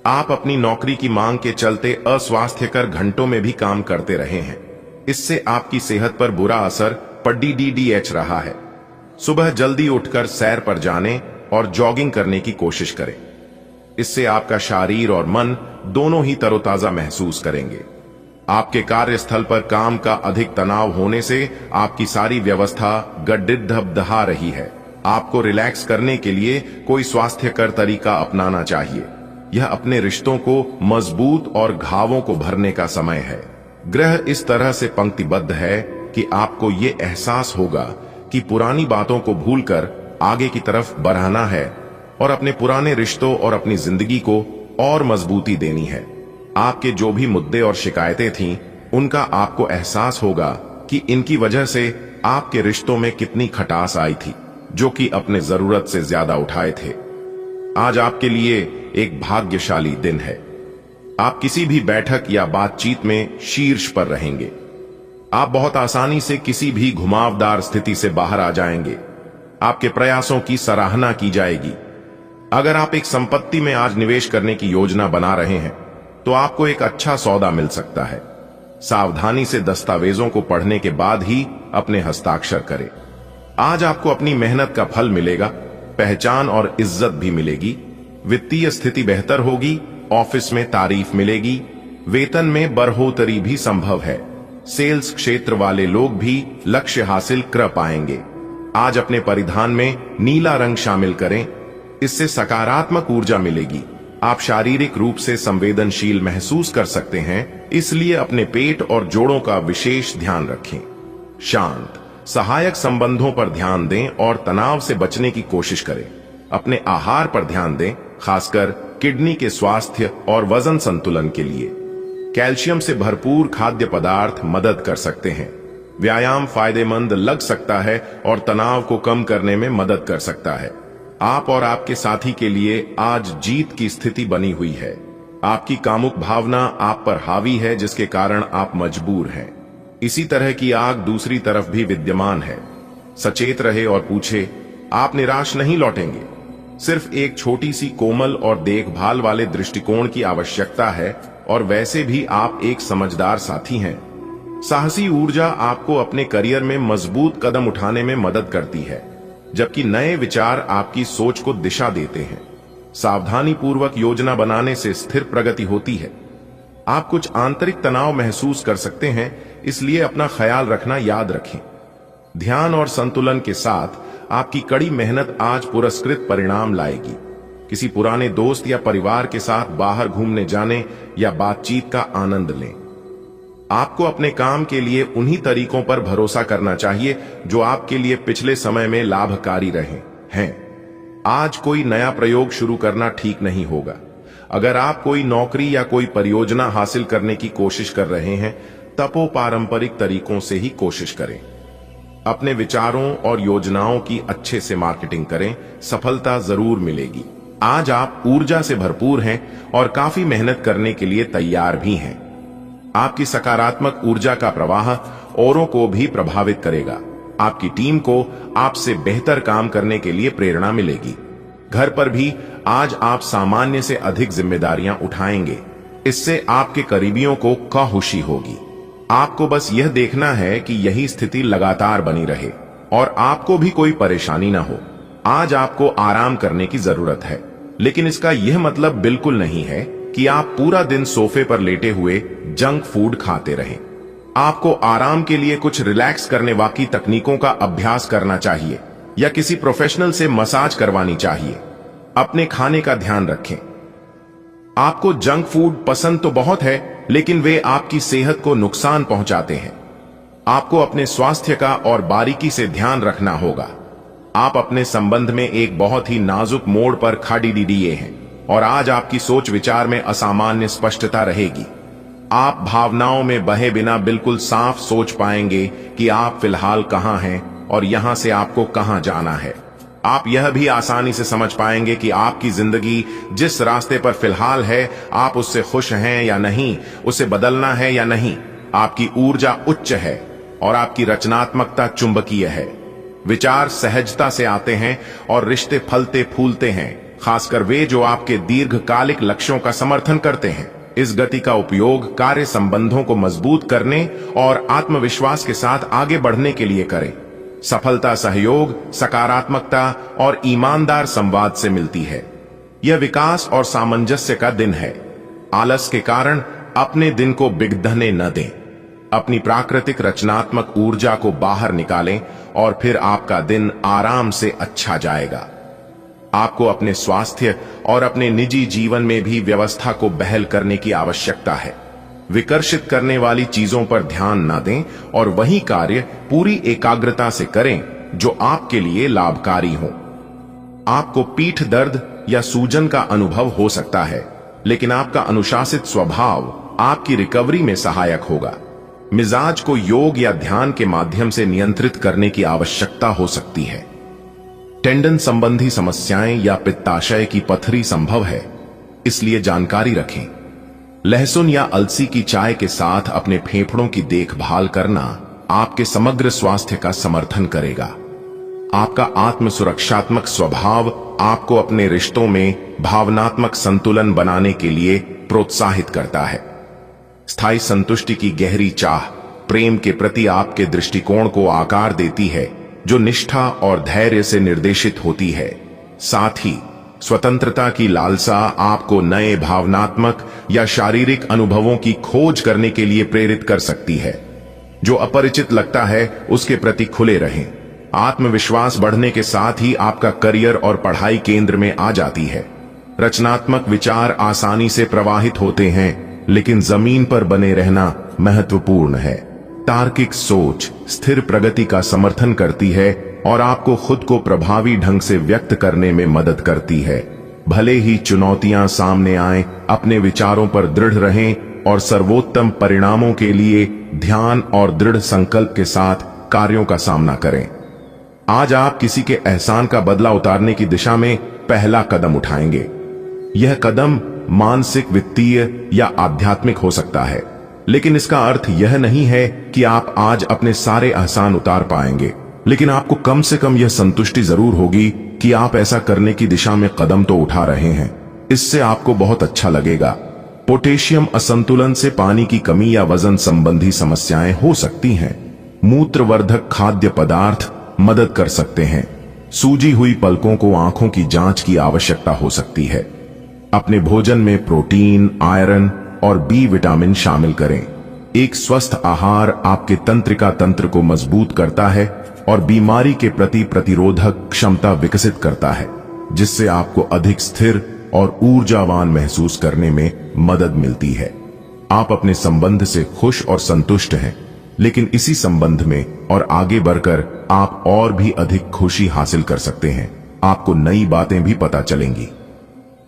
[SPEAKER 1] आप अपनी नौकरी की मांग के चलते अस्वास्थ्यकर घंटों में भी काम करते रहे हैं। इससे आपकी सेहत पर बुरा असर पड़ रहा है। सुबह जल्दी उठकर सैर पर जाने और जॉगिंग करने की कोशिश करें। इससे आपका शरीर और मन दोनों ही तरोताजा महसूस करेंगे। आपके कार्यस्थल पर काम का अधिक तनाव होने से आपकी सारी व्यवस्था गड्ढा रही है। आपको रिलैक्स करने के लिए कोई स्वास्थ्यकर तरीका अपनाना चाहिए। यह अपने रिश्तों को मजबूत और घावों को भरने का समय है। ग्रह इस तरह से पंक्तिबद्ध है कि आपको ये एहसास होगा कि पुरानी बातों को भूलकर आगे की तरफ बढ़ाना है और अपने पुराने रिश्तों और अपनी जिंदगी को और मजबूती देनी है। आपके जो भी मुद्दे और शिकायतें थीं, उनका आपको एहसास होगा कि इनकी वजह से आपके रिश्तों में कितनी खटास आई थी, जो कि अपने जरूरत से ज्यादा उठाए थे। आज आपके लिए एक भाग्यशाली दिन है। आप किसी भी बैठक या बातचीत में शीर्ष पर रहेंगे। आप बहुत आसानी से किसी भी घुमावदार स्थिति से बाहर आ जाएंगे। आपके प्रयासों की सराहना की जाएगी। अगर आप एक संपत्ति में आज निवेश करने की योजना बना रहे हैं, तो आपको एक अच्छा सौदा मिल सकता है। सावधानी से दस्तावेजों को पढ़ने के बाद ही अपने हस्ताक्षर करें। आज आपको अपनी मेहनत का फल मिलेगा, पहचान और इज्जत भी मिलेगी, वित्तीय स्थिति बेहतर होगी, ऑफिस में तारीफ मिलेगी, वेतन में बढ़ोतरी भी संभव है। सेल्स क्षेत्र वाले लोग भी लक्ष्य हासिल कर पाएंगे। आज अपने परिधान में नीला रंग शामिल करें, इससे सकारात्मक ऊर्जा मिलेगी। आप शारीरिक रूप से संवेदनशील महसूस कर सकते हैं, इसलिए अपने पेट और जोड़ों का विशेष ध्यान रखें। शांत, सहायक संबंधों पर ध्यान दें और तनाव से बचने की कोशिश करें। अपने आहार पर ध्यान दें, खासकर किडनी के स्वास्थ्य और वजन संतुलन के लिए। कैल्शियम से भरपूर खाद्य पदार्थ मदद कर सकते हैं। व्यायाम फायदेमंद लग सकता है और तनाव को कम करने में मदद कर सकता है। आप और आपके साथी के लिए आज जीत की स्थिति बनी हुई है। आपकी कामुक भावना आप पर हावी है, जिसके कारण आप मजबूर हैं। इसी तरह की आग दूसरी तरफ भी विद्यमान है। सचेत रहे और पूछे, आप निराश नहीं लौटेंगे। सिर्फ एक छोटी सी कोमल और देखभाल वाले दृष्टिकोण की आवश्यकता है, और वैसे भी आप एक समझदार साथी हैं। साहसी ऊर्जा आपको अपने करियर में मजबूत कदम उठाने में मदद करती है, जबकि नए विचार आपकी सोच को दिशा देते हैं। सावधानी पूर्वक योजना बनाने से स्थिर प्रगति होती है। आप कुछ आंतरिक तनाव महसूस कर सकते हैं, इसलिए अपना ख्याल रखना याद रखें। ध्यान और संतुलन के साथ आपकी कड़ी मेहनत आज पुरस्कृत परिणाम लाएगी। किसी पुराने दोस्त या परिवार के साथ बाहर घूमने जाने या बातचीत का आनंद लें। आपको अपने काम के लिए उन्हीं तरीकों पर भरोसा करना चाहिए जो आपके लिए पिछले समय में लाभकारी रहे हैं। आज कोई नया प्रयोग शुरू करना ठीक नहीं होगा। अगर आप कोई नौकरी या कोई परियोजना हासिल करने की कोशिश कर रहे हैं, तब पारंपरिक तरीकों से ही कोशिश करें। अपने विचारों और योजनाओं की अच्छे से मार्केटिंग करें, सफलता जरूर मिलेगी। आज आप ऊर्जा से भरपूर हैं और काफी मेहनत करने के लिए तैयार भी हैं। आपकी सकारात्मक ऊर्जा का प्रवाह औरों को भी प्रभावित करेगा। आपकी टीम को आपसे बेहतर काम करने के लिए प्रेरणा मिलेगी। घर पर भी आज आप सामान्य से अधिक जिम्मेदारियां उठाएंगे। इससे आपके करीबियों को खुशी होगी। आपको बस यह देखना है कि यही स्थिति लगातार बनी रहे और आपको भी कोई परेशानी ना हो। आज आपको आराम करने की जरूरत है, लेकिन इसका यह मतलब बिल्कुल नहीं है कि आप पूरा दिन सोफे पर लेटे हुए जंक फूड खाते रहें। आपको आराम के लिए कुछ रिलैक्स करने वाली तकनीकों का अभ्यास करना चाहिए या किसी प्रोफेशनल से मसाज करवानी चाहिए। अपने खाने का ध्यान रखें। आपको जंक फूड पसंद तो बहुत है, लेकिन वे आपकी सेहत को नुकसान पहुंचाते हैं। आपको अपने स्वास्थ्य का और बारीकी से ध्यान रखना होगा। आप अपने संबंध में एक बहुत ही नाजुक मोड़ पर खड़ी दिए हैं और आज आपकी सोच विचार में असामान्य स्पष्टता रहेगी। आप भावनाओं में बहे बिना बिल्कुल साफ सोच पाएंगे कि आप फिलहाल कहां हैं और यहां से आपको कहां जाना है। आप यह भी आसानी से समझ पाएंगे कि आपकी जिंदगी जिस रास्ते पर फिलहाल है, आप उससे खुश हैं या नहीं, उसे बदलना है या नहीं। आपकी ऊर्जा उच्च है और आपकी रचनात्मकता चुंबकीय है। विचार सहजता से आते हैं और रिश्ते फलते फूलते हैं, खासकर वे जो आपके दीर्घकालिक लक्ष्यों का समर्थन करते हैं। इस गति का उपयोग कार्य संबंधों को मजबूत करने और आत्मविश्वास के साथ आगे बढ़ने के लिए करें। सफलता सहयोग, सकारात्मकता और ईमानदार संवाद से मिलती है। यह विकास और सामंजस्य का दिन है। आलस के कारण अपने दिन को बिगड़ने न दें। अपनी प्राकृतिक रचनात्मक ऊर्जा को बाहर निकालें और फिर आपका दिन आराम से अच्छा जाएगा। आपको अपने स्वास्थ्य और अपने निजी जीवन में भी व्यवस्था को बहाल करने की आवश्यकता है। विकर्षित करने वाली चीजों पर ध्यान न दें और वही कार्य पूरी एकाग्रता से करें जो आपके लिए लाभकारी हो। आपको पीठ दर्द या सूजन का अनुभव हो सकता है, लेकिन आपका अनुशासित स्वभाव आपकी रिकवरी में सहायक होगा। मिजाज को योग या ध्यान के माध्यम से नियंत्रित करने की आवश्यकता हो सकती है। टेंडन संबंधी समस्याएं या पित्ताशय की पथरी संभव है, इसलिए जानकारी रखें। लहसुन या अलसी की चाय के साथ अपने फेफड़ों की देखभाल करना आपके समग्र स्वास्थ्य का समर्थन करेगा। आपका आत्म सुरक्षात्मक स्वभाव आपको अपने रिश्तों में भावनात्मक संतुलन बनाने के लिए प्रोत्साहित करता है। स्थायी संतुष्टि की गहरी चाह प्रेम के प्रति आपके दृष्टिकोण को आकार देती है, जो निष्ठा और धैर्य से निर्देशित होती है। साथ ही स्वतंत्रता की लालसा आपको नए भावनात्मक या शारीरिक अनुभवों की खोज करने के लिए प्रेरित कर सकती है। जो अपरिचित लगता है उसके प्रति खुले रहें। आत्मविश्वास बढ़ने के साथ ही आपका करियर और पढ़ाई केंद्र में आ जाती है। रचनात्मक विचार आसानी से प्रवाहित होते हैं, लेकिन जमीन पर बने रहना महत्वपूर्ण है। तार्किक सोच स्थिर प्रगति का समर्थन करती है और आपको खुद को प्रभावी ढंग से व्यक्त करने में मदद करती है। भले ही चुनौतियां सामने आए, अपने विचारों पर दृढ़ रहें और सर्वोत्तम परिणामों के लिए ध्यान और दृढ़ संकल्प के साथ कार्यों का सामना करें। आज आप किसी के एहसान का बदला उतारने की दिशा में पहला कदम उठाएंगे। यह कदम मानसिक, वित्तीय या आध्यात्मिक हो सकता है, लेकिन इसका अर्थ यह नहीं है कि आप आज अपने सारे एहसान उतार पाएंगे। लेकिन आपको कम से कम यह संतुष्टि जरूर होगी कि आप ऐसा करने की दिशा में कदम तो उठा रहे हैं। इससे आपको बहुत अच्छा लगेगा। पोटेशियम असंतुलन से पानी की कमी या वजन संबंधी समस्याएं हो सकती हैं। मूत्रवर्धक खाद्य पदार्थ मदद कर सकते हैं। सूजी हुई पलकों को आंखों की जांच की आवश्यकता हो सकती है। अपने भोजन में प्रोटीन, आयरन और बी विटामिन शामिल करें। एक स्वस्थ आहार आपके तंत्रिका तंत्र को मजबूत करता है और बीमारी के प्रति प्रतिरोधक क्षमता विकसित करता है, जिससे आपको अधिक स्थिर और ऊर्जावान महसूस करने में मदद मिलती है। आप अपने संबंध से खुश और संतुष्ट हैं, लेकिन इसी संबंध में और आगे बढ़कर आप और भी अधिक खुशी हासिल कर सकते हैं। आपको नई बातें भी पता चलेंगी।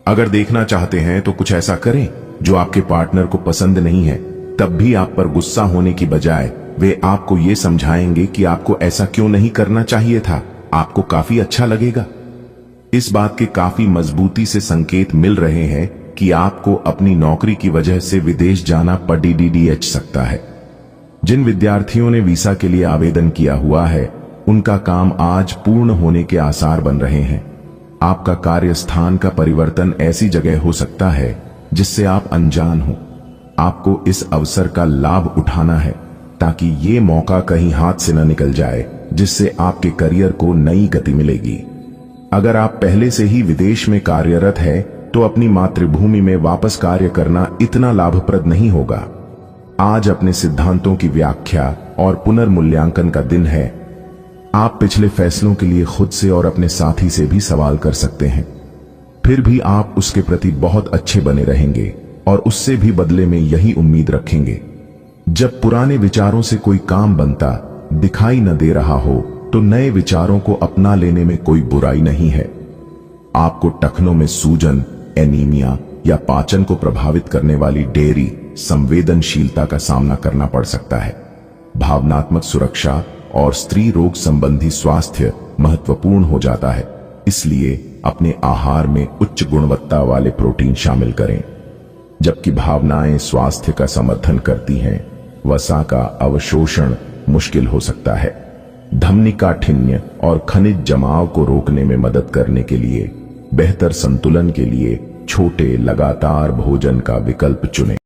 [SPEAKER 1] अगर देखना चाहते हैं तो कुछ ऐसा करें जो आपके पार्टनर को पसंद नहीं है, तब भी आप पर गुस्सा होने की बजाय वे आपको ये समझाएंगे कि आपको ऐसा क्यों नहीं करना चाहिए था। आपको काफी अच्छा लगेगा। इस बात के काफी मजबूती से संकेत मिल रहे हैं कि आपको अपनी नौकरी की वजह से विदेश जाना पड़ीडीडीएच सकता है। जिन विद्यार्थियों ने वीसा के लिए आवेदन किया हुआ है, उनका काम आज पूर्ण होने के आसार बन रहे हैं। आपका कार्यस्थान का परिवर्तन ऐसी जगह हो सकता है जिससे आप अनजान हो। आपको इस अवसर का लाभ उठाना है ताकि ये मौका कहीं हाथ से न निकल जाए, जिससे आपके करियर को नई गति मिलेगी। अगर आप पहले से ही विदेश में कार्यरत है तो अपनी मातृभूमि में वापस कार्य करना इतना लाभप्रद नहीं होगा। आज अपने सिद्धांतों की व्याख्या और पुनर्मूल्यांकन का दिन है। आप पिछले फैसलों के लिए खुद से और अपने साथी से भी सवाल कर सकते हैं। फिर भी आप उसके प्रति बहुत अच्छे बने रहेंगे और उससे भी बदले में यही उम्मीद रखेंगे। जब पुराने विचारों से कोई काम बनता दिखाई न दे रहा हो तो नए विचारों को अपना लेने में कोई बुराई नहीं है। आपको टखनों में सूजन, एनीमिया या पाचन को प्रभावित करने वाली डेयरी संवेदनशीलता का सामना करना पड़ सकता है। भावनात्मक सुरक्षा और स्त्री रोग संबंधी स्वास्थ्य महत्वपूर्ण हो जाता है, इसलिए अपने आहार में उच्च गुणवत्ता वाले प्रोटीन शामिल करें। जबकि भावनाएं स्वास्थ्य का समर्थन करती हैं, वसा का अवशोषण मुश्किल हो सकता है। धमनी काठिन्य और खनिज जमाव को रोकने में मदद करने के लिए बेहतर संतुलन के लिए छोटे लगातार भोजन का विकल्प चुनें।